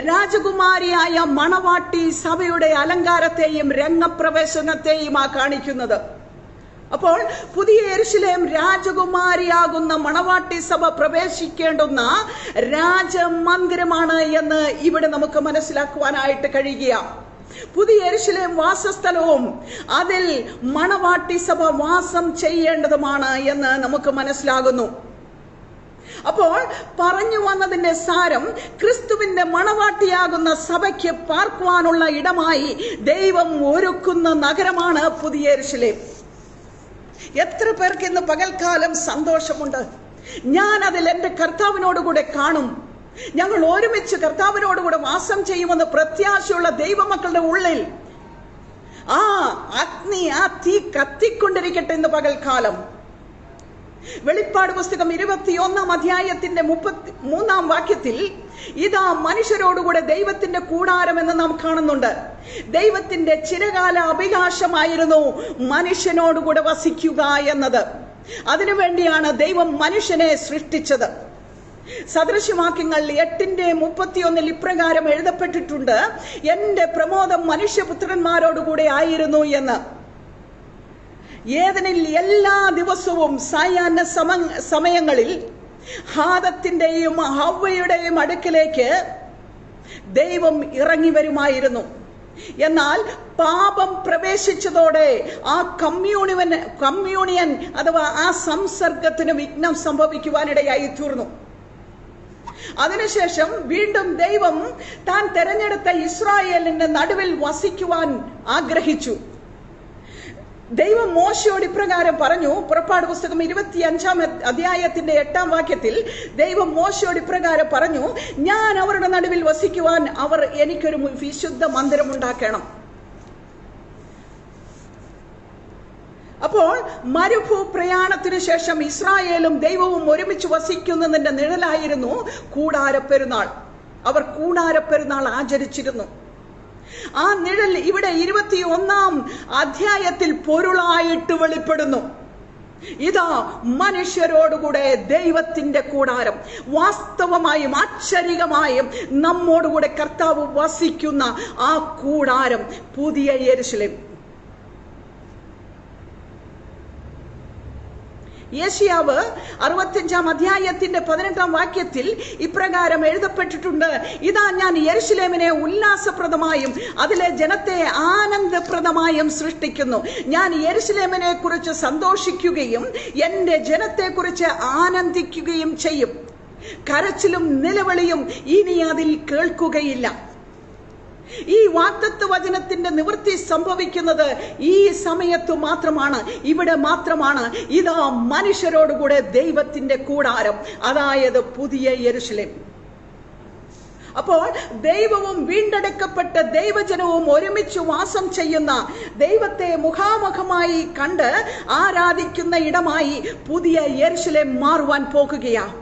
രാജകുമാരിയായ മണവാട്ടി സഭയുടെ അലങ്കാരത്തെയും രംഗപ്രവേശനത്തെയുമാ കാണിക്കുന്നത്. അപ്പോൾ പുതിയ യെരുശലേം രാജകുമാരിയാകുന്ന മണവാട്ടി സഭ പ്രവേശിക്കേണ്ടുന്ന രാജമന്ദിരമാണ് എന്ന് ഇവിടെ നമുക്ക് മനസ്സിലാക്കുവാനായിട്ട് കഴിയുക. പുതിയ യെരുശലേം വാസസ്ഥലവും അതിൽ മണവാട്ടി സഭ വാസം ചെയ്യേണ്ടതുമാണ് എന്ന് നമുക്ക് മനസ്സിലാകുന്നു. അപ്പോൾ പറഞ്ഞു വന്നതിന്റെ സാരം, ക്രിസ്തുവിന്റെ മണവാട്ടിയാകുന്ന സഭയ്ക്ക് പാർക്കുവാനുള്ള ഇടമായി ദൈവം ഒരുക്കുന്ന നഗരമാണ് പുതിയ യെരുശലേം. എത്ര പേർക്ക് ഇന്ന് പകൽക്കാലം സന്തോഷമുണ്ട്. ഞാൻ അതിൽ എൻ്റെ കർത്താവിനോടുകൂടെ കാണും, ഞങ്ങൾ ഒരുമിച്ച് കർത്താവിനോടുകൂടെ വാസം ചെയ്യുമെന്ന് പ്രത്യാശയുള്ള ദൈവമക്കളുടെ ഉള്ളിൽ ആ അഗ്നി, ആ തീ കത്തിക്കൊണ്ടിരിക്കട്ടെ ഇന്ന് പകൽക്കാലം. വെളിപ്പാട് പുസ്തകം 21-ാം അധ്യായത്തിന്റെ 33-ാം വാക്യത്തിൽ ഇതാ മനുഷ്യരോടുകൂടെ ദൈവത്തിന്റെ കൂടാരം എന്ന് നാം കാണുന്നുണ്ട്. ദൈവത്തിന്റെ ചിരകാല അഭിലാഷമായിരുന്നു മനുഷ്യനോടുകൂടെ വസിക്കുക എന്നത്. അതിനുവേണ്ടിയാണ് ദൈവം മനുഷ്യനെ സൃഷ്ടിച്ചത്. സദൃശവാക്യങ്ങൾ 8:31 ഇപ്രകാരം എഴുതപ്പെട്ടിട്ടുണ്ട്, എന്റെ പ്രമോദം മനുഷ്യപുത്രന്മാരോടുകൂടെ ആയിരുന്നു എന്ന്. ഏദനിൽ എല്ലാ ദിവസവും സായാഹ്ന സമയങ്ങളിൽ ഹാദത്തിന്റെയും ഹവ്വയുടെയും അടുക്കിലേക്ക് ദൈവം ഇറങ്ങി വരുമായിരുന്നു. എന്നാൽ പാപം പ്രവേശിച്ചതോടെ ആ കമ്മ്യൂണിയൻ അഥവാ ആ സംസർഗത്തിന് വിഘ്നം സംഭവിക്കുവാനിടയായി തീർന്നു. അതിനുശേഷം വീണ്ടും ദൈവം താൻ തെരഞ്ഞെടുത്ത ഇസ്രായേലിന്റെ നടുവിൽ വസിക്കുവാൻ ആഗ്രഹിച്ചു. ദൈവം മോശയോട് ഇപ്രകാരം പറഞ്ഞു. പുറപ്പാട് പുസ്തകം 25-ാം അധ്യായത്തിന്റെ 8-ാം വാക്യത്തിൽ ദൈവം മോശയോട് ഇപ്രകാരം പറഞ്ഞു, ഞാൻ അവരുടെ നടുവിൽ വസിക്കുവാൻ അവർ എനിക്കൊരു വിശുദ്ധ മന്ദിരം ഉണ്ടാക്കണം. അപ്പോൾ മരുഭൂ പ്രയാണത്തിനു ശേഷം ഇസ്രായേലും ദൈവവും ഒരുമിച്ച് വസിക്കുന്നതിന്റെ നിഴലായിരുന്നു കൂടാരപ്പെരുന്നാൾ. അവർ കൂടാരപ്പെരുന്നാൾ ആചരിച്ചിരുന്നു. ആ നിഴൽ ഇവിടെ 21-ാം അധ്യായത്തിൽ പൊരുളായിട്ട് വെളിപ്പെടുന്നു. ഇതാ മനുഷ്യരോടുകൂടെ ദൈവത്തിന്റെ കൂടാരം. വാസ്തവമായും ആശ്ചര്യമായും നമ്മോടുകൂടെ കർത്താവ് വസിക്കുന്ന ആ കൂടാരം പുതിയ യെരുശലേം. യെശയ്യാവ് 65-ാം അധ്യായത്തിന്റെ 18-ാം വാക്യത്തിൽ ഇപ്രകാരം എഴുതപ്പെട്ടിട്ടുണ്ട്, ഇതാ ഞാൻ യെരുശലേമിനെ ഉല്ലാസപ്രദമായും അതിലെ ജനത്തെ ആനന്ദപ്രദമായും സൃഷ്ടിക്കുന്നു. ഞാൻ യെരുശലേമിനെ കുറിച്ച് സന്തോഷിക്കുകയും എന്റെ ജനത്തെ കുറിച്ച് ആനന്ദിക്കുകയും ചെയ്യും. കരച്ചിലും നിലവിളിയും ഇനി അതിൽ കേൾക്കുകയില്ല. ഈ വാഗ്ദത്ത വചനത്തിന്റെ നിവൃത്തി സംഭവിക്കുന്നത് ഈ സമയത്തു മാത്രമാണ്, ഇവിടെ മാത്രമാണ്. ഇതാ മനുഷ്യരോടുകൂടെ ദൈവത്തിന്റെ കൂടാരം, അതായത് പുതിയ യെരുശലേം. അപ്പോൾ ദൈവവും വീണ്ടെടുക്കപ്പെട്ട ദൈവജനവും ഒരുമിച്ച് വാസം ചെയ്യുന്ന, ദൈവത്തെ മുഖാമുഖമായി കണ്ട് ആരാധിക്കുന്ന ഇടമായി പുതിയ യെരുശലേം മാറുവാൻ പോകുകയാണ്.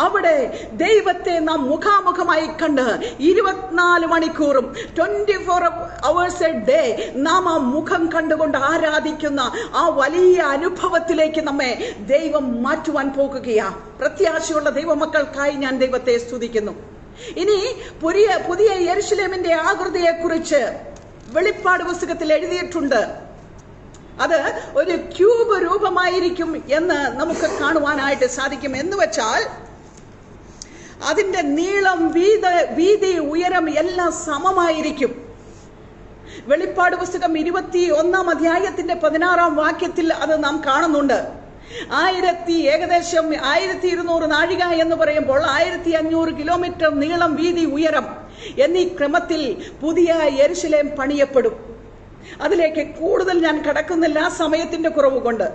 അവിടെ ദൈവത്തെ നാം മുഖാമുഖമായി കണ്ട് 24 മണിക്കൂറും 24 hours a day നാം ആ മുഖം കണ്ടുകൊണ്ട് ആരാധിക്കുന്ന ആ വലിയ അനുഭവത്തിലേക്ക് നമ്മെ ദൈവം മാറ്റുവാൻ പോകുകയാണ്. പ്രത്യാശയുള്ള ദൈവമക്കൾക്കായി ഞാൻ ദൈവത്തെ സ്തുതിക്കുന്നു. ഇനി പുതിയ യെരുശലേമിന്റെ ആകൃതിയെ കുറിച്ച് വെളിപ്പാട് പുസ്തകത്തിൽ എഴുതിയിട്ടുണ്ട്. അത് ഒരു ക്യൂബ് രൂപമായിരിക്കും എന്ന് നമുക്ക് കാണുവാനായിട്ട് സാധിക്കും. എന്ന് വെച്ചാൽ അതിന്റെ നീളം, വീതി, ഉയരം എല്ലാം സമമായിരിക്കും. വെളിപ്പാട് പുസ്തകം 21-ാം അധ്യായത്തിന്റെ 16-ാം വാക്യത്തിൽ അത് നാം കാണുന്നുണ്ട്. ഏകദേശം 1200 നാഴിക എന്ന് പറയുമ്പോൾ 1500 കിലോമീറ്റർ നീളം, വീതി, ഉയരം എന്നീ ക്രമത്തിൽ പുതിയ യെരുശലേം പണിയപ്പെടും. അതിലേക്ക് കൂടുതൽ ഞാൻ കടക്കുന്നില്ല, സമയത്തിന്റെ കുറവ് കൊണ്ട്.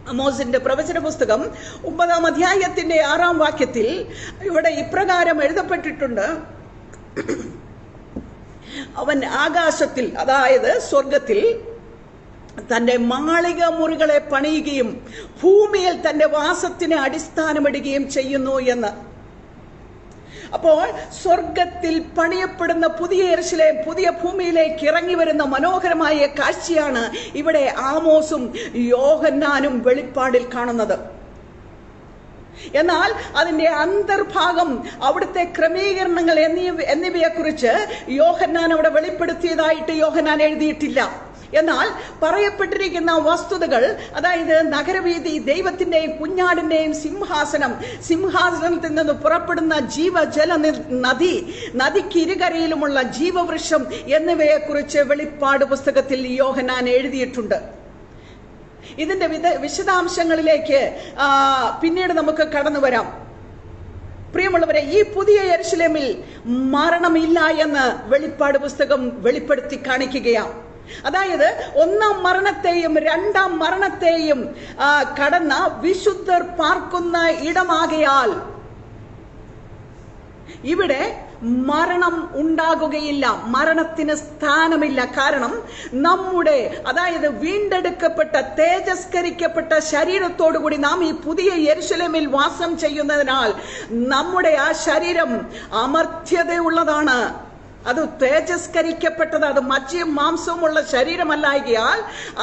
ആമോസിന്റെ പ്രവചന പുസ്തകം 9-ാം അധ്യായത്തിന്റെ 6-ാം വാക്യത്തിൽ ഇവിടെ ഇപ്രകാരം എഴുതപ്പെട്ടിട്ടുണ്ട്, അവൻ ആകാശത്തിൽ, അതായത് സ്വർഗത്തിൽ തന്റെ മാളിക മുറികളെ പണിയുകയും ഭൂമിയിൽ തന്റെ വാസത്തിന് അടിസ്ഥാനമിടുകയും ചെയ്യുന്നു എന്ന്. അപ്പോൾ സ്വർഗത്തിൽ പണിയപ്പെടുന്ന പുതിയ യെരുശലേം പുതിയ ഭൂമിയിലേക്ക് ഇറങ്ങി വരുന്ന മനോഹരമായ കാഴ്ചയാണ് ഇവിടെ ആമോസും യോഹന്നാനും വെളിപ്പാടിൽ കാണുന്നത്. എന്നാൽ അതിന്റെ അന്തർഭാഗം, അവിടുത്തെ ക്രമീകരണങ്ങൾ എന്നിവയെക്കുറിച്ച് യോഹന്നാൻ അവിടെ വെളിപ്പെടുത്തിയതായിട്ട് യോഹന്നാൻ എഴുതിയിട്ടില്ല. എന്നാൽ പറയപ്പെട്ടിരിക്കുന്ന വസ്തുതകൾ, അതായത് നഗരവീതി, ദൈവത്തിന്റെയും കുഞ്ഞാടിന്റെയും സിംഹാസനത്തിൽ നിന്ന് പുറപ്പെടുന്ന ജീവജല നദിക്ക് ഇരുകരയിലുമുള്ള ജീവവൃക്ഷം എന്നിവയെക്കുറിച്ച് വെളിപ്പാട് പുസ്തകത്തിൽ യോഹന്നാൻ എഴുതിയിട്ടുണ്ട്. ഇതിന്റെ വിശദാംശങ്ങളിലേക്ക് പിന്നീട് നമുക്ക് കടന്നു വരാം. പ്രിയമുള്ളവരെ, ഈ പുതിയ യെരുശലേമിൽ മരണമില്ല എന്ന് വെളിപ്പാട് പുസ്തകം വെളിപ്പെടുത്തി കാണിക്കുകയാണ്. അതായത് ഒന്നാം മരണത്തെയും രണ്ടാം മരണത്തെയും കടന്ന വിശുദ്ധർ പാർക്കുന്ന ഇടമാകയാൽ ഇവിടെ മരണം ഉണ്ടാകുകയില്ല, മരണത്തിന് സ്ഥാനമില്ല. കാരണം നമ്മുടെ, അതായത് വീണ്ടെടുക്കപ്പെട്ട തേജസ്കരിക്കപ്പെട്ട ശരീരത്തോടുകൂടി നാം ഈ പുതിയ യെരുശലേമിൽ വാസം ചെയ്യുന്നതിനാൽ നമ്മുടെ ആ ശരീരം അമർത്യതയുള്ളതാണ്. അത് തേജസ്കരിക്കപ്പെട്ടത്, അത് മജ്ജയും മാംസവുമുള്ള ശരീരമല്ലായകയാൽ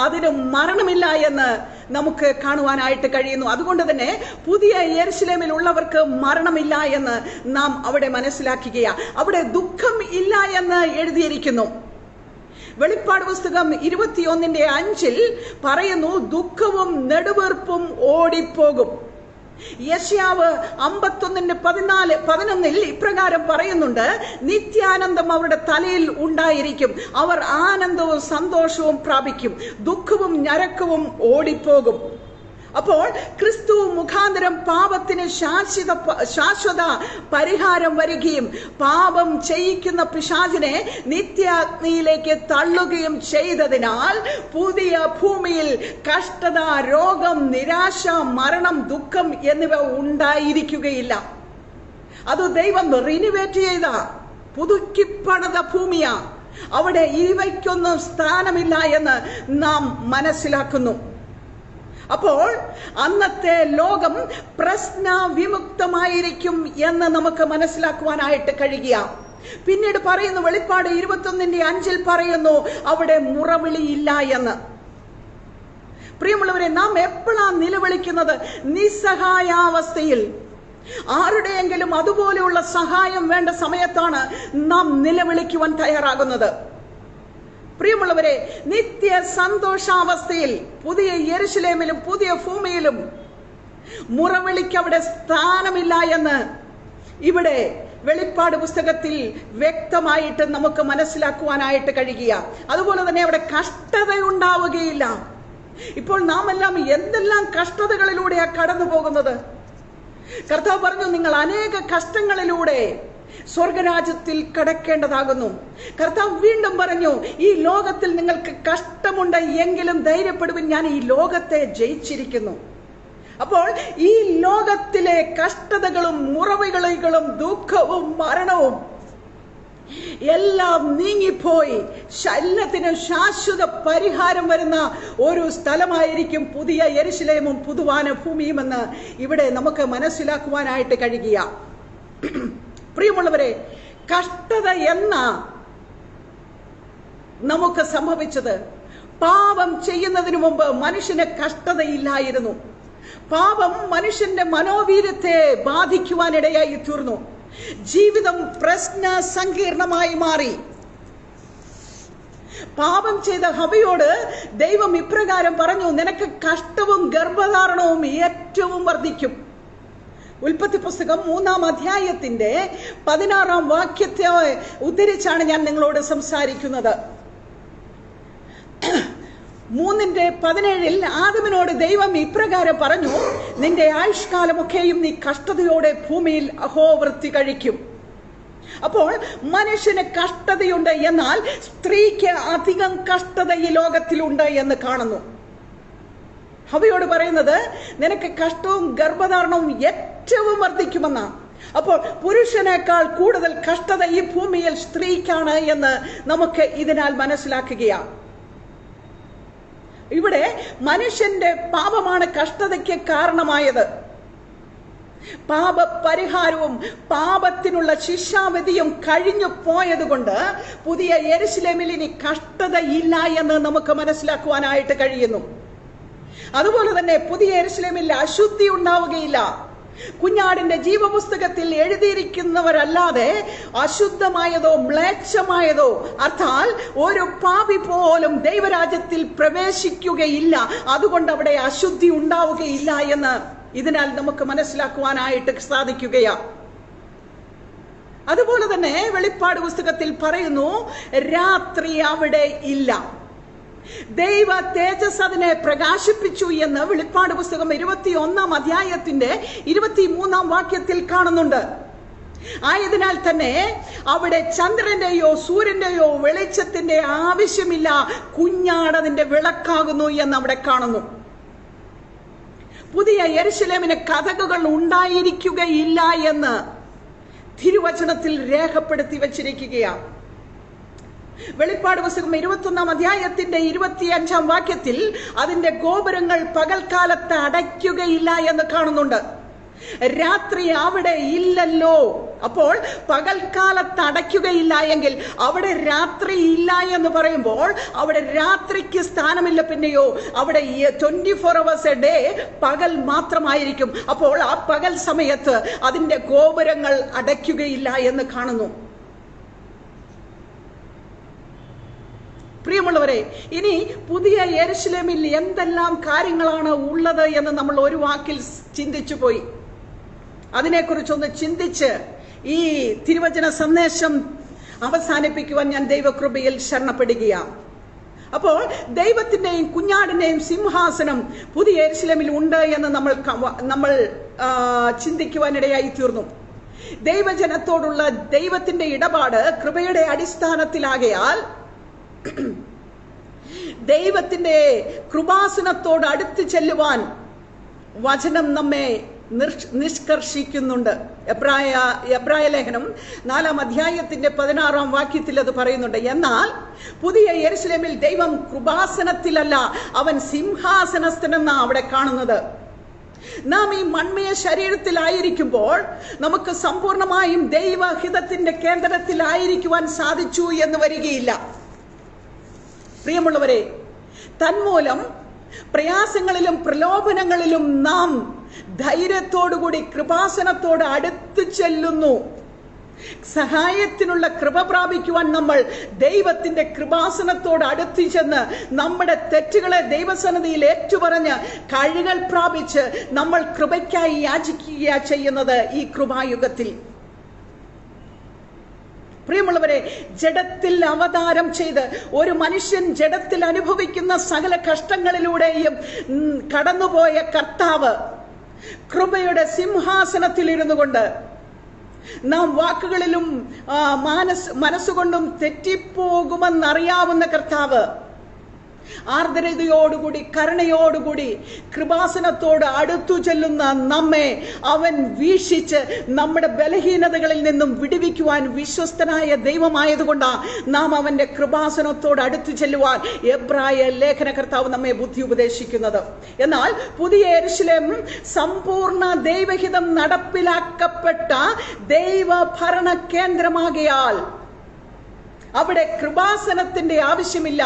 അതിന് മരണമില്ല എന്ന് നമുക്ക് കാണുവാനായിട്ട് കഴിയുന്നു. അതുകൊണ്ട് തന്നെ പുതിയ യെരുശലേമിൽ ഉള്ളവർക്ക് മരണമില്ല എന്ന് നാം അവിടെ മനസ്സിലാക്കുകയാണ്. അവിടെ ദുഃഖം ഇല്ല എന്ന് എഴുതിയിരിക്കുന്നു. വെളിപ്പാട് പുസ്തകം 21:5 പറയുന്നു, ദുഃഖവും നെടുവീർപ്പും ഓടിപ്പോകും. യെശയ്യാവ് 51:11 ഇപ്രകാരം പറയുന്നുണ്ട്, നിത്യാനന്ദം അവരുടെ തലയിൽ ഉണ്ടായിരിക്കും, അവർ ആനന്ദവും സന്തോഷവും പ്രാപിക്കും, ദുഃഖവും ഞരക്കവും ഓടിപ്പോകും. അപ്പോൾ ക്രിസ്തു മുഖാന്തരം പാപത്തിന് ശാശ്വത പരിഹാരം വരികയും പാപം ചെയ്യിക്കുന്ന പിശാചിനെ നിത്യാഗ്നിയിലേക്ക് തള്ളുകയും ചെയ്തതിനാൽ പുതിയ ഭൂമിയിൽ കഷ്ടത, രോഗം, നിരാശ, മരണം, ദുഃഖം എന്നിവ ഉണ്ടായിരിക്കുകയില്ല. അത് ദൈവം റിനിവേറ്റ് ചെയ്ത പുതുക്കിപ്പണിത ഭൂമിയാ. അവിടെ ഇവയ്ക്കൊന്നും സ്ഥാനമില്ല എന്ന് നാം മനസ്സിലാക്കുന്നു. അപ്പോൾ അന്നത്തെ ലോകം പ്രശ്ന വിമുക്തമായിരിക്കും എന്ന് നമുക്ക് മനസ്സിലാക്കുവാനായിട്ട് കഴിയുക. പിന്നീട് പറയുന്നു, വെളിപ്പാട് 21:5 പറയുന്നു, അവിടെ മുറവിളിയില്ല എന്ന്. പ്രിയമുള്ളവരെ, നാം എപ്പോഴാണ് നിലവിളിക്കുന്നത്? നിസ്സഹായാവസ്ഥയിൽ. ആരുടെയെങ്കിലും അതുപോലെയുള്ള സഹായം വേണ്ട സമയത്താണ് നാം നിലവിളിക്കുവാൻ തയ്യാറാകുന്നത്. പ്രിയമുള്ളവരെ, നിത്യ സന്തോഷാവസ്ഥയിൽ പുതിയ യെരുശലേമിലും പുതിയ ഭൂമിയിലും മുറവിളിക്ക് അവിടെ സ്ഥാനമില്ല എന്ന് ഇവിടെ വെളിപ്പാട് പുസ്തകത്തിൽ വ്യക്തമായിട്ട് നമുക്ക് മനസ്സിലാക്കുവാനായിട്ട് കഴിയുക. അതുപോലെ തന്നെ അവിടെ കഷ്ടതയുണ്ടാവുകയില്ല. ഇപ്പോൾ നാം എല്ലാം എന്തെല്ലാം കഷ്ടതകളിലൂടെയാണ് കടന്നു പോകുന്നത്. കർത്താവ് പറഞ്ഞു, നിങ്ങൾ അനേക കഷ്ടങ്ങളിലൂടെ സ്വർഗരാജ്യത്തിൽ കടക്കേണ്ടതാകുന്നു. കർത്താവ് വീണ്ടും പറഞ്ഞു, ഈ ലോകത്തിൽ നിങ്ങൾക്ക് കഷ്ടമുണ്ട് എങ്കിലും ധൈര്യപ്പെടുവിൻ, ഞാൻ ഈ ലോകത്തെ ജയിച്ചിരിക്കുന്നു. അപ്പോൾ ഈ ലോകത്തിലെ കഷ്ടതകളും മുറവികളും ദുഃഖവും മരണവും എല്ലാം നീങ്ങിപ്പോയി എല്ലാത്തിനും ശാശ്വത പരിഹാരം വരുന്ന ഒരു സ്ഥലമായിരിക്കും പുതിയ യെരുശലേമും പുതുവാന ഭൂമിയുമെന്ന് ഇവിടെ നമുക്ക് മനസ്സിലാക്കുവാനായിട്ട് കഴിയുക. പ്രിയമുള്ളവരെ, കഷ്ടത എന്ന നമുക്ക് സംഭവിച്ചത്, പാപം ചെയ്യുന്നതിന് മുമ്പ് മനുഷ്യന് കഷ്ടതയില്ലായിരുന്നു. പാപം മനുഷ്യന്റെ മനോവീര്യത്തെ ബാധിക്കുവാനിടയായി തീർന്നു. ജീവിതം പ്രശ്ന സങ്കീർണമായി മാറി. പാപം ചെയ്ത ഹവയോട് ദൈവം ഇപ്രകാരം പറഞ്ഞു, നിനക്ക് കഷ്ടവും ഗർഭധാരണവും ഏറ്റവും വർദ്ധിക്കും. ഉൽപ്പത്തി പുസ്തകം 3-ാം അധ്യായത്തിന്റെ 16-ാം വാക്യത്തെ ഉദ്ധരിച്ചാണ് ഞാൻ നിങ്ങളോട് സംസാരിക്കുന്നത്. 3:17 ആദമിനോട് ദൈവം ഇപ്രകാരം പറഞ്ഞു, നിന്റെ ആയുഷ്കാലമൊക്കെയും നീ കഷ്ടതയോടെ ഭൂമിയിൽ അഹോവൃത്തി കഴിക്കും. അപ്പോൾ മനുഷ്യന് കഷ്ടതയുണ്ട്, എന്നാൽ സ്ത്രീക്ക് അധികം കഷ്ടത ഈ ലോകത്തിലുണ്ട് എന്ന് കാണുന്നു. ഹവയോട് പറയുന്നത്, നിനക്ക് കഷ്ടവും ഗർഭധാരണവും ഏറ്റവും വർദ്ധിക്കുമെന്നാണ്. അപ്പോൾ പുരുഷനേക്കാൾ കൂടുതൽ കഷ്ടത ഈ ഭൂമിയിൽ സ്ത്രീക്കാണ് എന്ന് നമുക്ക് ഇതിനാൽ മനസ്സിലാക്കുകയാണ്. ഇവിടെ മനുഷ്യന്റെ പാപമാണ് കഷ്ടതയ്ക്ക് കാരണമായത്. പാപപരിഹാരവും പാപത്തിനുള്ള ശിക്ഷാവിധിയും കഴിഞ്ഞു പോയതുകൊണ്ട് പുതിയ യെരുശലേമിൽ ഇനി കഷ്ടത ഇല്ല എന്ന് നമുക്ക് മനസ്സിലാക്കുവാനായിട്ട് കഴിയുന്നു. അതുപോലെ തന്നെ പുതിയ യെരുശലേമിൽ അശുദ്ധി ഉണ്ടാവുകയില്ല. കുഞ്ഞാടിന്റെ ജീവപുസ്തകത്തിൽ എഴുതിയിരിക്കുന്നവരല്ലാതെ അശുദ്ധമായതോ മ്ലേച്ഛമായതോ അർത്ഥാൽ ഒരു പാപി പോലും ദൈവരാജ്യത്തിൽ പ്രവേശിക്കുകയില്ല. അതുകൊണ്ട് അവിടെ അശുദ്ധി ഉണ്ടാവുകയില്ല എന്ന് ഇതിനാൽ നമുക്ക് മനസ്സിലാക്കുവാനായിട്ട് സാധിക്കുകയാണ്. അതുപോലെ തന്നെ വെളിപ്പാട് പുസ്തകത്തിൽ പറയുന്നു, രാത്രി അവിടെ ഇല്ല. ദൈവ തേജസ് അതിനെ പ്രകാശിപ്പിച്ചു എന്ന് വെളിപ്പാട് പുസ്തകം 21-ാം അധ്യായത്തിന്റെ 23-ാം വാക്യത്തിൽ കാണുന്നുണ്ട്. ആയതിനാൽ തന്നെ അവിടെ ചന്ദ്രന്റെയോ സൂര്യന്റെയോ വെളിച്ചത്തിന്റെ ആവശ്യമില്ല, കുഞ്ഞാടതിന്റെ വിളക്കാകുന്നു എന്ന് അവിടെ കാണുന്നു. പുതിയ യെരുശലേമിന് കതകുകൾ ഉണ്ടായിരിക്കുകയില്ല എന്ന് തിരുവചനത്തിൽ രേഖപ്പെടുത്തി വച്ചിരിക്കുകയാണ്. വെളിപ്പാട് പുസ്തകം 21 അധ്യായത്തിന്റെ 25 വാക്യത്തിൽ അതിന്റെ ഗോപുരങ്ങൾ പകൽക്കാലത്ത് അടയ്ക്കുകയില്ല എന്ന് കാണുന്നുണ്ട്. രാത്രി അവിടെ ഇല്ലല്ലോ. അപ്പോൾ പകൽക്കാലത്ത് അടയ്ക്കുകയില്ല എങ്കിൽ അവിടെ രാത്രി ഇല്ല എന്ന് പറയുമ്പോൾ അവിടെ രാത്രിക്ക് സ്ഥാനമില്ല. പിന്നെയോ അവിടെ 24 hours a day പകൽ മാത്രമായിരിക്കും. അപ്പോൾ ആ പകൽ സമയത്ത് അതിന്റെ ഗോപുരങ്ങൾ അടയ്ക്കുകയില്ല എന്ന് കാണുന്നു. പ്രിയമുള്ളവരെ, ഇനി പുതിയ യെരുശലേമിൽ എന്തെല്ലാം കാര്യങ്ങളാണ് ഉള്ളത് എന്ന് നമ്മൾ ഒരു വാക്കിൽ ചിന്തിച്ചു പോയി. അതിനെക്കുറിച്ചൊന്ന് ചിന്തിച്ച് ഈ തിരുവചന സന്ദേശം അവസാനിപ്പിക്കുവാൻ ഞാൻ ദൈവകൃപയിൽ ശരണപ്പെടുകയാണ്. അപ്പോൾ ദൈവത്തിന്റെയും കുഞ്ഞാടിന്റെയും സിംഹാസനം പുതിയ യെരുശലേമിൽ ഉണ്ട് എന്ന് നമ്മൾ ചിന്തിക്കുവാനിടയായി തീർന്നു. ദൈവജനത്തോടുള്ള ദൈവത്തിന്റെ ഇടപാട് കൃപയുടെ അടിസ്ഥാനത്തിലാകയാൽ ദൈവത്തിന്റെ കൃപാസനത്തോട് അടുത്ത് ചെല്ലുവാൻ വചനം നമ്മെ നിഷ്കർഷിക്കുന്നുണ്ട്. എബ്രായ ലേഖനം 4 അധ്യായത്തിന്റെ 16 വാക്യത്തിൽ അത് പറയുന്നുണ്ട്. എന്നാൽ പുതിയ യെരുശലേമിൽ ദൈവം കൃപാസനത്തിലല്ല, അവൻ സിംഹാസനസ്ഥനെന്നാണ് അവിടെ കാണുന്നത്. നാം ഈ മൺമയ ശരീരത്തിലായിരിക്കുമ്പോൾ നമുക്ക് സമ്പൂർണമായും ദൈവഹിതത്തിന്റെ കേന്ദ്രത്തിലായിരിക്കുവാൻ സാധിച്ചു എന്ന് വരികയില്ല. പ്രിയമുള്ളവരെ, തന്മൂലം പ്രയാസങ്ങളിലും പ്രലോഭനങ്ങളിലും നാം ധൈര്യത്തോടുകൂടി കൃപാസനത്തോട് അടുത്തു ചെല്ലുന്നു. സഹായത്തിനുള്ള കൃപ പ്രാപിക്കുവാൻ നമ്മൾ ദൈവത്തിന്റെ കൃപാസനത്തോട് അടുത്തു ചെന്ന് നമ്മുടെ തെറ്റുകളെ ദൈവസന്നിധിയിൽ ഏറ്റുപറഞ്ഞ് കഴുകൽ പ്രാപിച്ച് നമ്മൾ കൃപയ്ക്കായി യാചിക്കുക ചെയ്യുന്നത് ഈ കൃപായുഗത്തിൽ. പ്രിയമുള്ളവരെ, ജഡത്തിൽ അവതാരം ചെയ്ത് ഒരു മനുഷ്യൻ ജഡത്തിൽ അനുഭവിക്കുന്ന സകല കഷ്ടങ്ങളിലൂടെയും കടന്നുപോയ കർത്താവ് കൃപയുടെ സിംഹാസനത്തിൽ ഇരുന്നു കൊണ്ട് നാം വാക്കുകളിലും മനസ്സുകൊണ്ടും തെറ്റിപ്പോകുമെന്നറിയാവുന്ന കർത്താവ് ആർദ്രതയോടുകൂടി കരുണയോടുകൂടി കൃപാസനത്തോട് അടുത്തു ചെല്ലുന്ന നമ്മെ അവൻ വീക്ഷിച്ച് നമ്മുടെ ബലഹീനതകളിൽ നിന്നും വിടുവിക്കുവാൻ വിശ്വസ്തനായ ദൈവമായതുകൊണ്ടാണ് നാം അവന്റെ കൃപാസനത്തോട് അടുത്തു ചെല്ലുവാൻ എബ്രായ ലേഖനകർത്താവ് നമ്മെ ബുദ്ധി ഉപദേശിക്കുന്നത്. എന്നാൽ പുതിയ യെരുശലേം സമ്പൂർണ്ണ ദൈവഹിതം നടപ്പിലാക്കപ്പെട്ട ദൈവഭരണ കേന്ദ്രമാകയാൽ അവിടെ കൃപാസനത്തിന്റെ ആവശ്യമില്ല.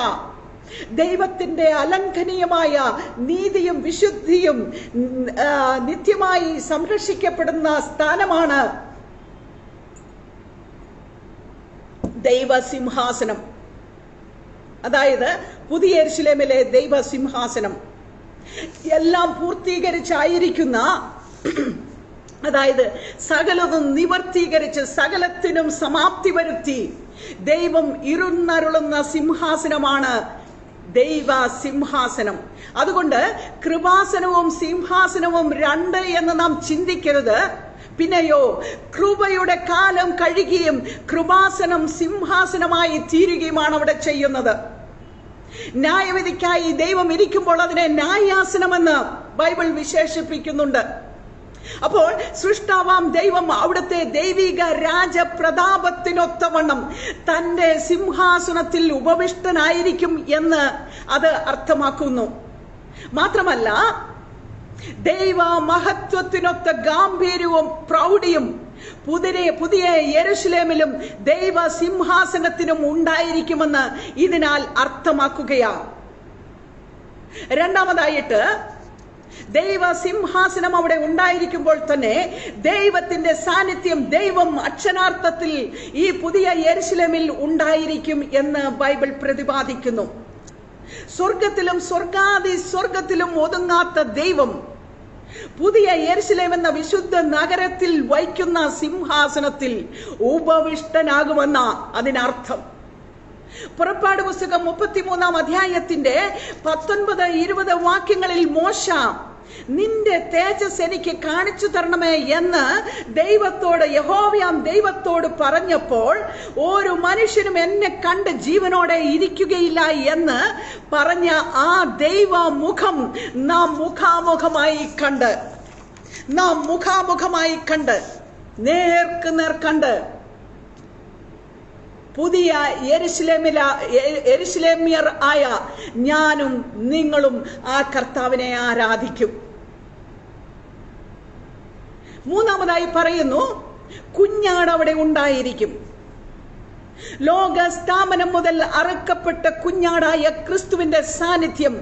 ദൈവത്തിന്റെ അലംഘനീയമായ നീതിയും വിശുദ്ധിയും നിത്യമായി സംരക്ഷിക്കപ്പെടുന്ന സ്ഥാനമാണ് ദൈവസിംഹാസനം. അതായത് പുതിയ യെരുശലേമിലെ ദൈവസിംഹാസനം എല്ലാം പൂർത്തീകരിച്ചായിരിക്കുന്ന, അതായത് സകലതും നിവർത്തീകരിച്ച് സകലത്തിനും സമാപ്തി വരുത്തി ദൈവം ഇരുന്നരുളുന്ന സിംഹാസനമാണ് ദൈവ സിംഹാസനം. അതുകൊണ്ട് കൃപാസനവും സിംഹാസനവും രണ്ട് എന്ന് നാം ചിന്തിക്കരുത്. പിന്നെയോ കൃപയുടെ കാലം കഴിയുകയും കൃപാസനം സിംഹാസനമായി തീരുകയുമാണ് അവിടെ ചെയ്യുന്നത്. ന്യായവിധിക്കായി ദൈവം ഇരിക്കുമ്പോൾ അതിനെ ന്യായാസനമെന്ന് ബൈബിൾ വിശേഷിപ്പിക്കുന്നുണ്ട്. അപ്പോൾ സൃഷ്ടാവാം ദൈവം അവിടുത്തെ ദൈവിക രാജപ്രതാപത്തിനൊത്തവണ്ണം തന്റെ സിംഹാസനത്തിൽ ഉപവിഷ്ടനായിരിക്കും എന്ന് അത് അർത്ഥമാക്കുന്നു. മാത്രമല്ല, ദൈവ മഹത്വത്തിനൊത്ത ഗാംഭീര്യവും പ്രൗഢിയും പുതിയ യെരുശലേമിലും ദൈവ സിംഹാസനത്തിനും ഉണ്ടായിരിക്കുമെന്ന് ഇതിനാൽ അർത്ഥമാക്കുകയാണ്. രണ്ടാമതായിട്ട്, ദൈവ സിംഹാസനം അവിടെ ഉണ്ടായിരിക്കുമ്പോൾ തന്നെ ദൈവത്തിന്റെ സാന്നിധ്യം, ദൈവം അക്ഷരാർത്ഥത്തിൽ ഈ പുതിയ യെരുശലേമിൽ ഉണ്ടായിരിക്കും എന്ന് ബൈബിൾ പ്രതിപാദിക്കുന്നു. സ്വർഗത്തിലും സ്വർഗത്തിലും ഒതുങ്ങാത്ത ദൈവം പുതിയ യെരുശലേം എന്ന വിശുദ്ധ നഗരത്തിൽ വയ്ക്കുന്ന സിംഹാസനത്തിൽ ഉപവിഷ്ടനാകുമെന്ന അതിനർത്ഥം. പുറപ്പാട് പുസ്തകം 33 അധ്യായത്തിന്റെ 19-20 വാക്യങ്ങളിൽ മോശ നിന്റെ തേജസ് എനിക്ക് കാണിച്ചു തരണമേ എന്ന് യഹോവയാം ദൈവത്തോട് പറഞ്ഞപ്പോൾ, ഒരു മനുഷ്യനും എന്നെ കണ്ട് ജീവനോടെ ഇരിക്കുകയില്ല എന്ന് പറഞ്ഞ ആ ദൈവമുഖം നാം മുഖാമുഖമായി കണ്ട് നേർക്ക് നേർ കണ്ട് പുതിയ യെരുശലേമ്യർ ആയ ഞാനും നിങ്ങളും ആ കർത്താവിനെ ആരാധിക്കും. മൂന്നാമതായി പറയുന്നു, കുഞ്ഞാട് അവിടെ ഉണ്ടായിരിക്കും. ലോക സ്ഥാപനം മുതൽ അറുക്കപ്പെട്ട കുഞ്ഞാടായ ക്രിസ്തുവിന്റെ സാന്നിധ്യം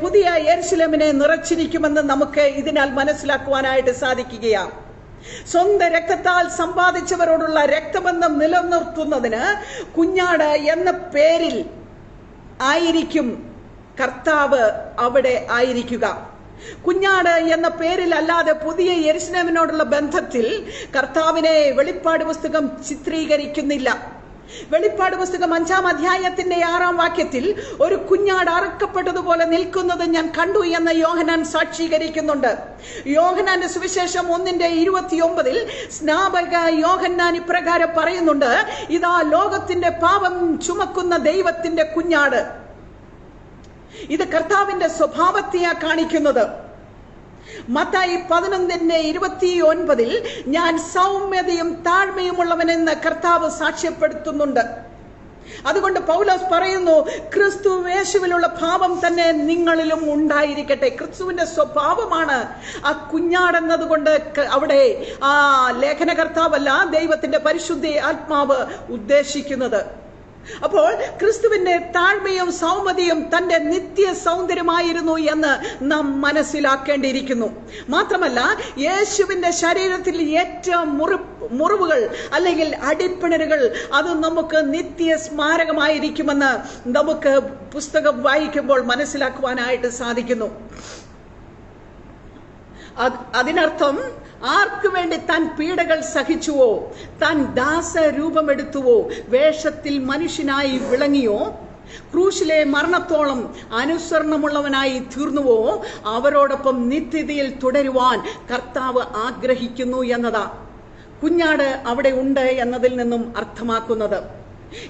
പുതിയ യെരുശലേമിനെ നിറച്ചിരിക്കുമെന്ന് നമുക്ക് ഇതിനാൽ മനസ്സിലാക്കുവാനായിട്ട് സാധിക്കുകയാണ്. സ്വന്തം രക്തത്താൽ സമ്പാദിച്ചവരോടുള്ള രക്തബന്ധം നിലനിർത്തുന്നതിന് കുഞ്ഞാട് എന്ന പേരിൽ ആയിരിക്കും കർത്താവ് അവിടെ ആയിരിക്കുക. കുഞ്ഞാട് എന്ന പേരിൽ അല്ലാതെ പുതിയ യെരുശലേമിനോടുള്ള ബന്ധത്തിൽ കർത്താവിനെ വെളിപ്പാട് പുസ്തകം ചിത്രീകരിക്കുന്നില്ല. വെളിപ്പാട് പുസ്തകം 5-ാം അധ്യായത്തിന്റെ 6-ാം വാക്യത്തിൽ ഒരു കുഞ്ഞാട് അറുക്കപ്പെട്ടതുപോലെ നിൽക്കുന്നത് ഞാൻ കണ്ടു എന്ന് യോഹന്നാൻ സാക്ഷീകരിക്കുന്നുണ്ട്. യോഹന്നാന്റെ സുവിശേഷം 1:29 സ്നാപക യോഹന്നാൻ ഇപ്രകാരം പറയുന്നുണ്ട്, ഇതാ ലോകത്തിന്റെ പാപം ചുമക്കുന്ന ദൈവത്തിന്റെ കുഞ്ഞാട്. ഇത് കർത്താവിന്റെ സ്വഭാവത്തെയാ കാണിക്കുന്നത്. മത്തായി 11:29 ഞാൻ സൗമ്യതയും താഴ്മയുമുള്ളവനെന്ന് കർത്താവ് സാക്ഷ്യപ്പെടുത്തുന്നുണ്ട്. അതുകൊണ്ട് പൗലോസ് പറയുന്നു, ക്രിസ്തു യേശുവിലുള്ള ഭാവം തന്നെ നിങ്ങളിലും ഉണ്ടായിരിക്കട്ടെ. ക്രിസ്തുവിന്റെ സ്വഭാവമാണ് ആ കുഞ്ഞാടെന്നതുകൊണ്ട് അവിടെ ആ ലേഖനകർത്താവല്ല, ദൈവത്തിന്റെ പരിശുദ്ധ ആത്മാവ് ഉദ്ദേശിക്കുന്നത്. അപ്പോൾ ക്രിസ്തുവിന്റെ താഴ്മയും സൗമ്യതയും തന്റെ നിത്യ സൗന്ദര്യമായിരുന്നു എന്ന് നാം മനസ്സിലാക്കേണ്ടിയിരിക്കുന്നു. മാത്രമല്ല, യേശുവിന്റെ ശരീരത്തിൽ ഏറ്റവും മുറിവുകൾ അല്ലെങ്കിൽ അടിപ്പിണരുകൾ അത് നമുക്ക് നിത്യ സ്മാരകമായിരിക്കുമെന്ന് നമുക്ക് പുസ്തകം വായിക്കുമ്പോൾ മനസ്സിലാക്കുവാനായിട്ട് സാധിക്കുന്നു. അതിനർത്ഥം ആർക്കു വേണ്ടി താൻ പീഡകൾ സഹിച്ചുവോ, താൻ ദാസരൂപമെടുത്തുവോ, വേഷത്തിൽ മനുഷ്യനായി വിളങ്ങിയോ, ക്രൂശിലെ മരണത്തോളം അനുസരണമുള്ളവനായി തീർന്നുവോ, അവരോടൊപ്പം നിത്യതയിൽ തുടരുവാൻ കർത്താവ് ആഗ്രഹിക്കുന്നു എന്നതാ കുഞ്ഞാട് അവിടെ ഉണ്ട് എന്നതിൽ നിന്നും അർത്ഥമാക്കുന്നത്.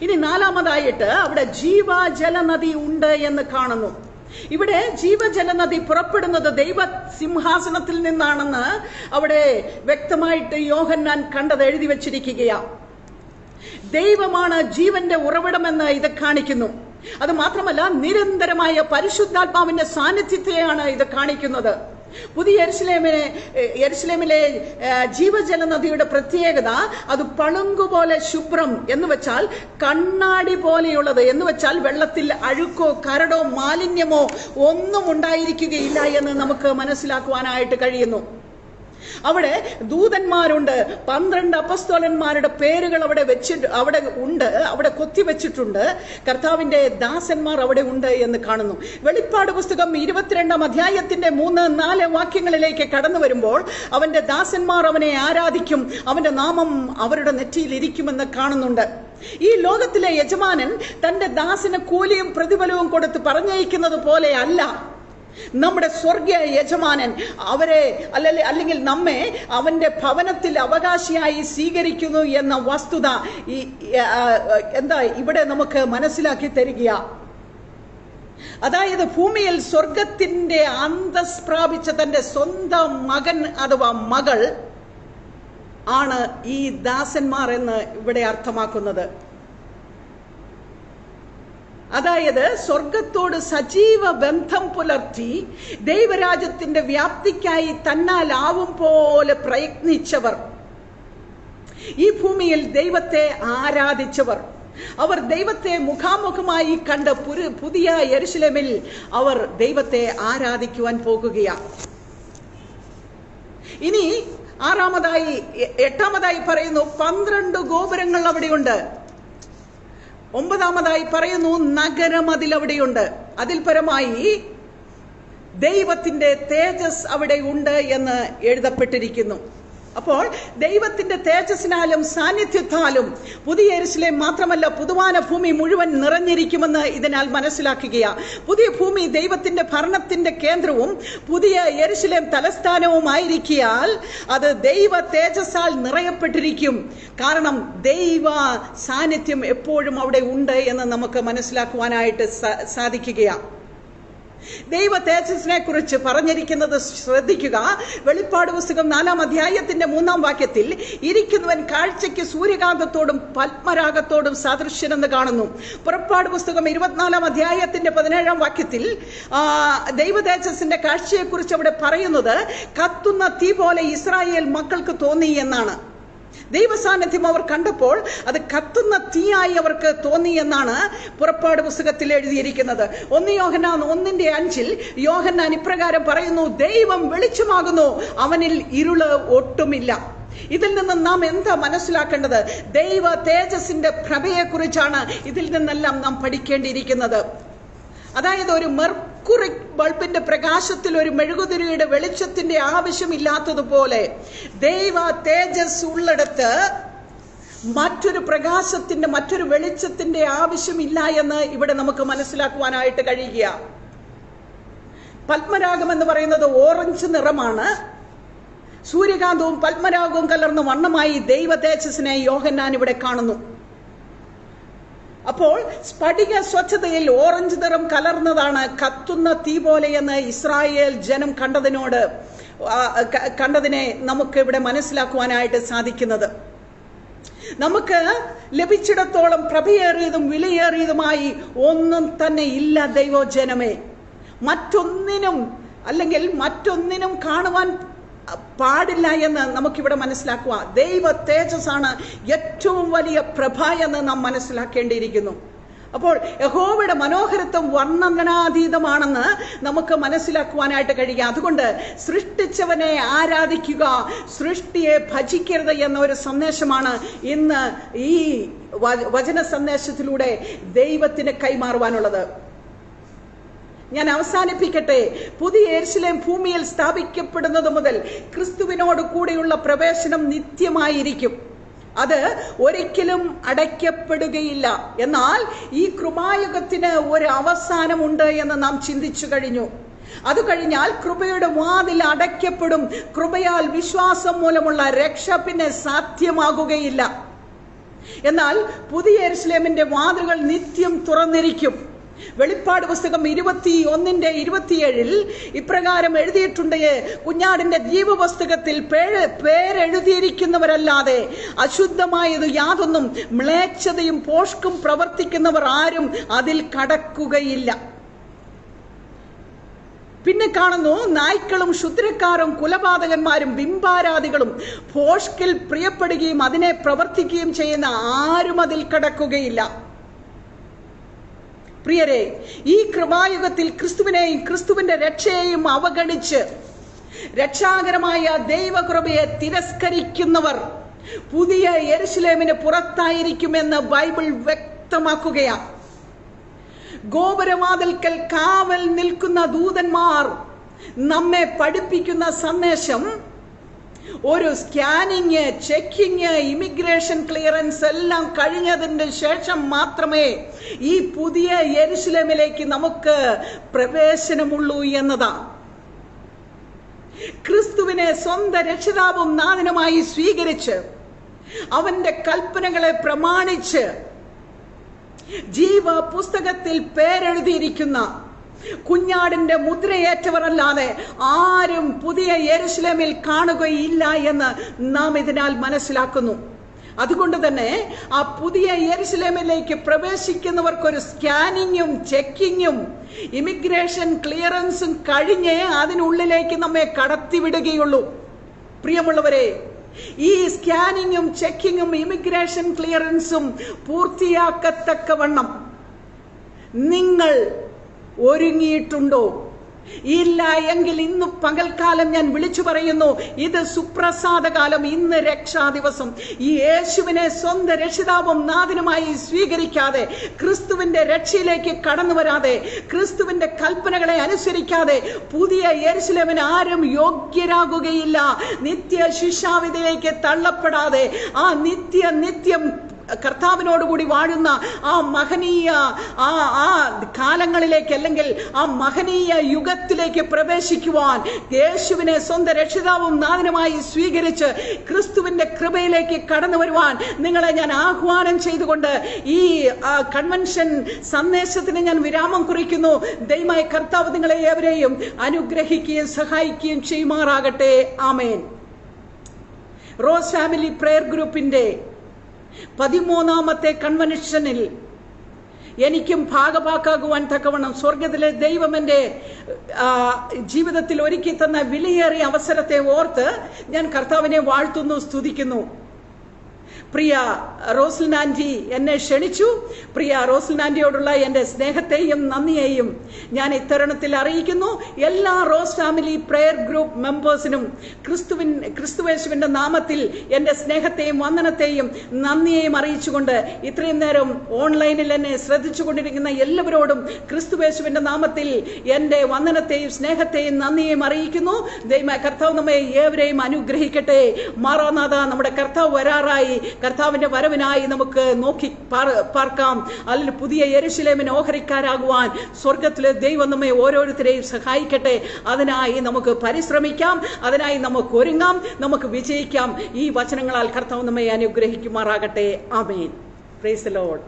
ഇനി നാലാമതായിട്ട് അവിടെ ജീവജല നദി ഉണ്ട് എന്ന് കാണുന്നു. ഇവിടെ ജീവജല നദി പുറപ്പെടുന്നത് ദൈവ സിംഹാസനത്തിൽ നിന്നാണെന്ന് അവിടെ വ്യക്തമായിട്ട് യോഹന്നാൻ കണ്ടത് എഴുതി വച്ചിരിക്കുകയാണ്. ദൈവമാണ് ജീവന്റെ ഉറവിടമെന്ന് ഇത് കാണിക്കുന്നു. അത് മാത്രമല്ല, നിരന്തരമായ പരിശുദ്ധാത്മാവിന്റെ സാന്നിധ്യത്തെയാണ് ഇത് കാണിക്കുന്നത്. പുതിയ യെരുശലേമിലെ ജീവജല നദിയുടെ പ്രത്യേകത അത് പളുങ്കുപോലെ ശുഭ്രം എന്ന് വെച്ചാൽ കണ്ണാടി പോലെയുള്ളത് എന്ന് വെച്ചാൽ വെള്ളത്തിൽ അഴുക്കോ കരടോ മാലിന്യമോ ഒന്നും ഉണ്ടായിരിക്കുകയില്ല എന്ന് നമുക്ക് മനസ്സിലാക്കുവാനായിട്ട് കഴിയുന്നു. അവിടെ ദൂതന്മാരുണ്ട്. 12 അപ്പസ്തോലന്മാരുടെ പേരുകൾ അവിടെ ഉണ്ട്, അവിടെ കൊത്തിവെച്ചിട്ടുണ്ട്. കർത്താവിന്റെ ദാസന്മാർ അവിടെ ഉണ്ട് എന്ന് കാണുന്നു. വെളിപ്പാട് പുസ്തകം 22-ാം അധ്യായത്തിന്റെ 3-4 വാക്യങ്ങളിലേക്ക് കടന്നു വരുമ്പോൾ അവന്റെ ദാസന്മാർ അവനെ ആരാധിക്കും, അവന്റെ നാമം അവരുടെ നെറ്റിയിൽ ഇരിക്കുമെന്ന് കാണുന്നുണ്ട്. ഈ ലോകത്തിലെ യജമാനൻ തന്റെ ദാസന് കൂലിയും പ്രതിഫലവും കൊടുത്ത് പറഞ്ഞയക്കുന്നത് പോലെ അല്ല നമ്മുടെ സ്വർഗീയ യജമാനൻ അവരെ അല്ലെങ്കിൽ നമ്മെ അവന്റെ ഭവനത്തിൽ അവകാശിയായി സ്വീകരിക്കുന്നു എന്ന വസ്തുത ഇവിടെ നമുക്ക് മനസ്സിലാക്കി തരിക. അതായത് ഭൂമിയിൽ സ്വർഗത്തിന്റെ അന്തസ് പ്രാപിച്ച തന്റെ സ്വന്തം മകൻ അഥവാ മകൾ ആണ് ഈ ദാസന്മാർ എന്ന് ഇവിടെ അർത്ഥമാക്കുന്നത്. അതായത് സ്വർഗത്തോട് സജീവ ബന്ധം പുലർത്തി ദൈവരാജ്യത്തിന്റെ വ്യാപ്തിക്കായി തന്നാലാവും പോലെ പ്രയത്നിച്ചവർ, ഈ ഭൂമിയിൽ ദൈവത്തെ ആരാധിച്ചവർ, അവർ ദൈവത്തെ മുഖാമുഖമായി കണ്ട പുതിയ യെരുശലേമിൽ അവർ ദൈവത്തെ ആരാധിക്കുവാൻ പോകുകയാണ്. ഇനി 8-ാമതായി പറയുന്നു 12 ഗോപുരങ്ങൾ അവിടെയുണ്ട്. 9-ാമതായി പറയുന്നു നഗരം അതിലവിടെയുണ്ട്. അതിൽ പരമായി ദൈവത്തിന്റെ തേജസ് അവിടെ ഉണ്ട് എന്ന് എഴുതപ്പെട്ടിരിക്കുന്നു. അപ്പോൾ ദൈവത്തിന്റെ തേജസ്സിനാലും സാന്നിധ്യത്താലും പുതിയ യെരുശലേം മാത്രമല്ല പുതുവാന ഭൂമി മുഴുവൻ നിറഞ്ഞിരിക്കുമെന്ന് ഇതിനാൽ മനസ്സിലാക്കുകയാണ്. പുതിയ ഭൂമി ദൈവത്തിന്റെ ഭരണത്തിന്റെ കേന്ദ്രവും പുതിയ യെരുശലേം തലസ്ഥാനവുമായിരിക്കാൽ അത് ദൈവ തേജസ്സാൽ നിറയപ്പെട്ടിരിക്കും. കാരണം ദൈവ സാന്നിധ്യം എപ്പോഴും അവിടെ ഉണ്ട് എന്ന് നമുക്ക് മനസ്സിലാക്കുവാനായിട്ട് സാധിക്കുകയാണ്. ദൈവ തേജസ്സിനെ കുറിച്ച് പറഞ്ഞിരിക്കുന്നത് ശ്രദ്ധിക്കുക. വെളിപ്പാട് പുസ്തകം 4-ാം അധ്യായത്തിന്റെ 3-ാം വാക്യത്തിൽ ഇരിക്കുന്നവൻ കാഴ്ചയ്ക്ക് സൂര്യകാന്തത്തോടും പത്മരാഗത്തോടും സദൃശ്യനെന്ന് കാണുന്നു. പുറപ്പാട് പുസ്തകം 24-ാം അധ്യായത്തിന്റെ 17-ാം വാക്യത്തിൽ ദൈവ തേജസ്സിന്റെ കാഴ്ചയെക്കുറിച്ച് അവിടെ പറയുന്നത് കത്തുന്ന തീ പോലെ ഇസ്രായേൽ മക്കൾക്ക് തോന്നി എന്നാണ്. ദൈവസാന്നിധ്യം അവർ കണ്ടപ്പോൾ അത് കത്തുന്ന തീയായി അവർക്ക് തോന്നി എന്നാണ് പുറപ്പാട് പുസ്തകത്തിൽ എഴുതിയിരിക്കുന്നത്. 1 യോഹന്നാൻ 1:5 യോഹന്നാൻ ഇപ്രകാരം പറയുന്നു, ദൈവം വെളിച്ചമാകുന്നു, അവനിൽ ഇരുള് ഒട്ടുമില്ല. ഇതിൽ നിന്ന് നാം എന്താ മനസ്സിലാക്കേണ്ടത്? ദൈവ തേജസ്സിന്റെ പ്രഭയെക്കുറിച്ചാണ് ഇതിൽ നിന്നെല്ലാം നാം പഠിക്കേണ്ടിയിരിക്കുന്നത്. അതായത് ഒരു മെർക്കുറി ബൾബിന്റെ പ്രകാശത്തിൽ ഒരു മെഴുകുതിരിയുടെ വെളിച്ചത്തിന്റെ ആവശ്യമില്ലാത്തതുപോലെ ദൈവ തേജസ് ഉള്ളിടത്ത് മറ്റൊരു പ്രകാശത്തിന്റെ മറ്റൊരു വെളിച്ചത്തിന്റെ ആവശ്യമില്ല എന്ന് ഇവിടെ നമുക്ക് മനസ്സിലാക്കുവാനായിട്ട് കഴിയുക. പത്മരാഗം എന്ന് പറയുന്നത് ഓറഞ്ച് നിറമാണ്. സൂര്യകാന്തവും പത്മരാഗവും കലർന്ന വണ്ണമായി ദൈവ തേജസ്സിനെ യോഹന്നാൻ ഇവിടെ കാണുന്നു. അപ്പോൾ സ്ഫടിക സ്വച്ഛതയിൽ ഓറഞ്ച് നിറം കലർന്നതാണ് കത്തുന്ന തീ പോലെ എന്ന് ഇസ്രായേൽ ജനം കണ്ടതിനെ നമുക്ക് ഇവിടെ മനസ്സിലാക്കുവാനായിട്ട് സാധിക്കുന്നത്. നമുക്ക് ലഭിച്ചിടത്തോളം പ്രഭയേറിയതും വിലയേറിയതുമായി ഒന്നും തന്നെ ഇല്ല ദൈവജനമേ. മറ്റൊന്നിനും കാണുവാൻ പാടില്ല എന്ന് നമുക്കിവിടെ മനസ്സിലാക്കുക. ദൈവ തേജസ്സാണ് ഏറ്റവും വലിയ പ്രഭ എന്ന് നാം മനസ്സിലാക്കേണ്ടിയിരിക്കുന്നു. അപ്പോൾ യഹോവയുടെ മനോഹരത്വം വർണ്ണനാതീതമാണെന്ന് നമുക്ക് മനസ്സിലാക്കുവാനായിട്ട് കഴിയുക. അതുകൊണ്ട് സൃഷ്ടിച്ചവനെ ആരാധിക്കുക, സൃഷ്ടിയെ ഭജിക്കരുത് എന്ന ഒരു സന്ദേശമാണ് ഇന്ന് ഈ വചന സന്ദേശത്തിലൂടെ ദൈവത്തിന് കൈമാറുവാനുള്ളത്. ഞാൻ അവസാനിപ്പിക്കട്ടെ. പുതിയ യെരുശലേം ഭൂമിയിൽ സ്ഥാപിക്കപ്പെടുന്നത് മുതൽ ക്രിസ്തുവിനോട് കൂടെയുള്ള പ്രവേശനം നിത്യമായിരിക്കും. അത് ഒരിക്കലും അടയ്ക്കപ്പെടുകയില്ല. എന്നാൽ ഈ കൃപായുഗത്തിന് ഒരു അവസാനമുണ്ട് എന്ന് നാം ചിന്തിച്ചു കഴിഞ്ഞു. അത് കഴിഞ്ഞാൽ കൃപയുടെ വാതിൽ അടയ്ക്കപ്പെടും. കൃപയാൽ വിശ്വാസം മൂലമുള്ള രക്ഷ പിന്നെ സാധ്യമാകുകയില്ല. എന്നാൽ പുതിയ യെരുശലേമിന്റെ വാതിലുകൾ നിത്യം തുറന്നിരിക്കും. വെളിപ്പാട് പുസ്തകം 21:27 ഇപ്രകാരം എഴുതിയിട്ടുണ്ട്, കുഞ്ഞാടിന്റെ ജീവപുസ്തകത്തിൽ പേരെഴുതിയിരിക്കുന്നവരല്ലാതെ അശുദ്ധമായത് യാതൊന്നും മ്ലേച്ഛതയും പോഷ്കും പ്രവർത്തിക്കുന്നവർ ആരും അതിൽ കടക്കുകയില്ല. പിന്നെ കാണുന്നു, നായ്ക്കളും ക്ഷുദ്രക്കാരും കുലപാതകന്മാരും ബിംബാരാധികളും ഭോഷ്കിൽ പ്രിയപ്പെടുകയും അതിനെ പ്രവർത്തിക്കുകയും ചെയ്യുന്ന ആരും അതിൽ കടക്കുകയില്ല. പ്രിയരെ, ഈ കൃപായുഗത്തിൽ ക്രിസ്തുവിനെയും ക്രിസ്തുവിന്റെ രക്ഷയെയും അവഗണിച്ച് രക്ഷാകരമായ ദൈവകൃപയെ തിരസ്കരിക്കുന്നവർ പുതിയ യെരുശലേമിന് പുറത്തായിരിക്കുമെന്ന് ബൈബിൾ വ്യക്തമാക്കുകയാണ്. ഗോപുരവാതിൽക്കൽ കാവൽ നിൽക്കുന്ന ദൂതന്മാർ നമ്മെ പഠിപ്പിക്കുന്ന സന്ദേശം ഒരു സ്കാനിങ്, ചെക്കിങ്, ഇമിഗ്രേഷൻ ക്ലിയറൻസ് എല്ലാം കഴിഞ്ഞതിന് ശേഷം മാത്രമേ ഈ പുതിയ യെരുശലേമിലേക്ക് നമുക്ക് പ്രവേശനമുള്ളൂ എന്നതാണ്. ക്രിസ്തുവിനെ സ്വന്തം രക്ഷിതാവും നാഥനുമായി സ്വീകരിച്ച് അവന്റെ കൽപ്പനകളെ പ്രമാണിച്ച് ജീവ പുസ്തകത്തിൽ പേരെഴുതിയിരിക്കുന്ന കുഞ്ഞാടിന്റെ മുദ്രയേറ്റവർ അല്ലാതെ ആരും പുതിയ യെരുശലേമിൽ കാണുകയില്ല എന്ന് നാം ഇതിനാൽ മനസ്സിലാക്കുന്നു. അതുകൊണ്ട് തന്നെ ആ പുതിയ യെരുശലേമിലേക്ക് പ്രവേശിക്കുന്നവർക്കൊരു സ്കാനിങ്ങും ചെക്കിങ്ങും ഇമിഗ്രേഷൻ ക്ലിയറൻസും കഴിഞ്ഞേ അതിനുള്ളിലേക്ക് നമ്മെ കടത്തിവിടുകയുള്ളൂ. പ്രിയമുള്ളവരെ, ഈ സ്കാനിങ്ങും ചെക്കിങ്ങും ഇമിഗ്രേഷൻ ക്ലിയറൻസും പൂർത്തിയാക്കത്തക്കവണ്ണം നിങ്ങൾ ഒരുങ്ങിയിട്ടുണ്ടോ? ഇല്ല എങ്കിൽ ഇന്ന് പകൽക്കാലം ഞാൻ വിളിച്ചു പറയുന്നു, ഇത് സുപ്രസാദകാലം, ഇന്ന് രക്ഷാദിവസം. ഈ യേശുവിനെ സ്വന്തം രക്ഷിതാവും നാഥനുമായി സ്വീകരിക്കാതെ, ക്രിസ്തുവിന്റെ രക്ഷയിലേക്ക് കടന്നു വരാതെ, ക്രിസ്തുവിന്റെ കൽപ്പനകളെ അനുസരിക്കാതെ പുതിയ യെരുശലേമിന് ആരും യോഗ്യരാകുകയില്ല. നിത്യ ശിക്ഷാവിധിയിലേക്ക് തള്ളപ്പെടാതെ ആ നിത്യം കർത്താവിനോടുകൂടി വാഴുന്ന ആ മഹനീയ ആ കാലങ്ങളിലേക്ക്, അല്ലെങ്കിൽ ആ മഹനീയ യുഗത്തിലേക്ക് പ്രവേശിക്കുവാൻ, യേശുവിനെ സ്വന്തം രക്ഷിതാവും നാഥനുമായി സ്വീകരിച്ച് ക്രിസ്തുവിന്റെ കൃപയിലേക്ക് കടന്നു വരുവാൻ നിങ്ങളെ ഞാൻ ആഹ്വാനം ചെയ്തുകൊണ്ട് ഈ കൺവെൻഷൻ സന്ദേശത്തിന് ഞാൻ വിരാമം കുറിക്കുന്നു. ദൈവമായ കർത്താവ് നിങ്ങളെ ഏവരെയും അനുഗ്രഹിക്കുകയും സഹായിക്കുകയും ചെയ്യുമാറാകട്ടെ. ആമേൻ. റോസ് ഫാമിലി പ്രയർ ഗ്രൂപ്പിന്റെ 13ാമത്തെ കൺവെൻഷനിൽ എനിക്കും ഭാഗഭാക്കാകുവാൻ തക്കവണ്ണം സ്വർഗത്തിലെ ദൈവം എൻ്റെ ജീവിതത്തിൽ ഒരുക്കി തന്ന വിലയേറിയ അവസരത്തെ ഓർത്ത് ഞാൻ കർത്താവിനെ വാഴ്ത്തുന്നു, സ്തുതിക്കുന്നു. പ്രിയ റോസ്ലിൻ ആന്റി എന്നെ ക്ഷണിച്ചു. പ്രിയ റോസ്ലിൻ ആന്റിയോടുള്ള എൻ്റെ സ്നേഹത്തെയും നന്ദിയെയും ഞാൻ ഇത്തരുണത്തിൽ അറിയിക്കുന്നു. എല്ലാ റോസ് ഫാമിലി പ്രയർ ഗ്രൂപ്പ് മെമ്പേഴ്സിനും ക്രിസ്തുവേശുവിന്റെ നാമത്തിൽ എൻ്റെ സ്നേഹത്തെയും വന്ദനത്തെയും നന്ദിയെയും അറിയിച്ചുകൊണ്ട് ഇത്രയും നേരം ഓൺലൈനിൽ എന്നെ ശ്രദ്ധിച്ചുകൊണ്ടിരിക്കുന്ന എല്ലാവരോടും ക്രിസ്തുവേശുവിന്റെ നാമത്തിൽ എൻ്റെ വന്ദനത്തെയും സ്നേഹത്തെയും നന്ദിയെയും അറിയിക്കുന്നു. ദൈവമായ കർത്താവ് നമ്മെ ഏവരെയും അനുഗ്രഹിക്കട്ടെ. മാറാനാഥ, നമ്മുടെ കർത്താവ് വരാറായി. കർത്താവിന്റെ വരവിനായി നമുക്ക് നോക്കി പാർക്കാം. അല്ലെങ്കിൽ പുതിയ യെരൂശലേമിന് ഓഹരിക്കാരാകുവാൻ സ്വർഗത്തിലെ ദൈവം നമ്മെ ഓരോരുത്തരെയും സഹായിക്കട്ടെ. അതിനായി നമുക്ക് പരിശ്രമിക്കാം, അതിനായി നമുക്ക് ഒരുങ്ങാം, നമുക്ക് വിജയിക്കാം. ഈ വചനങ്ങളാൽ കർത്താവ് നമ്മെ അനുഗ്രഹിക്കുമാറാകട്ടെ. ആമേൻ. Praise the Lord.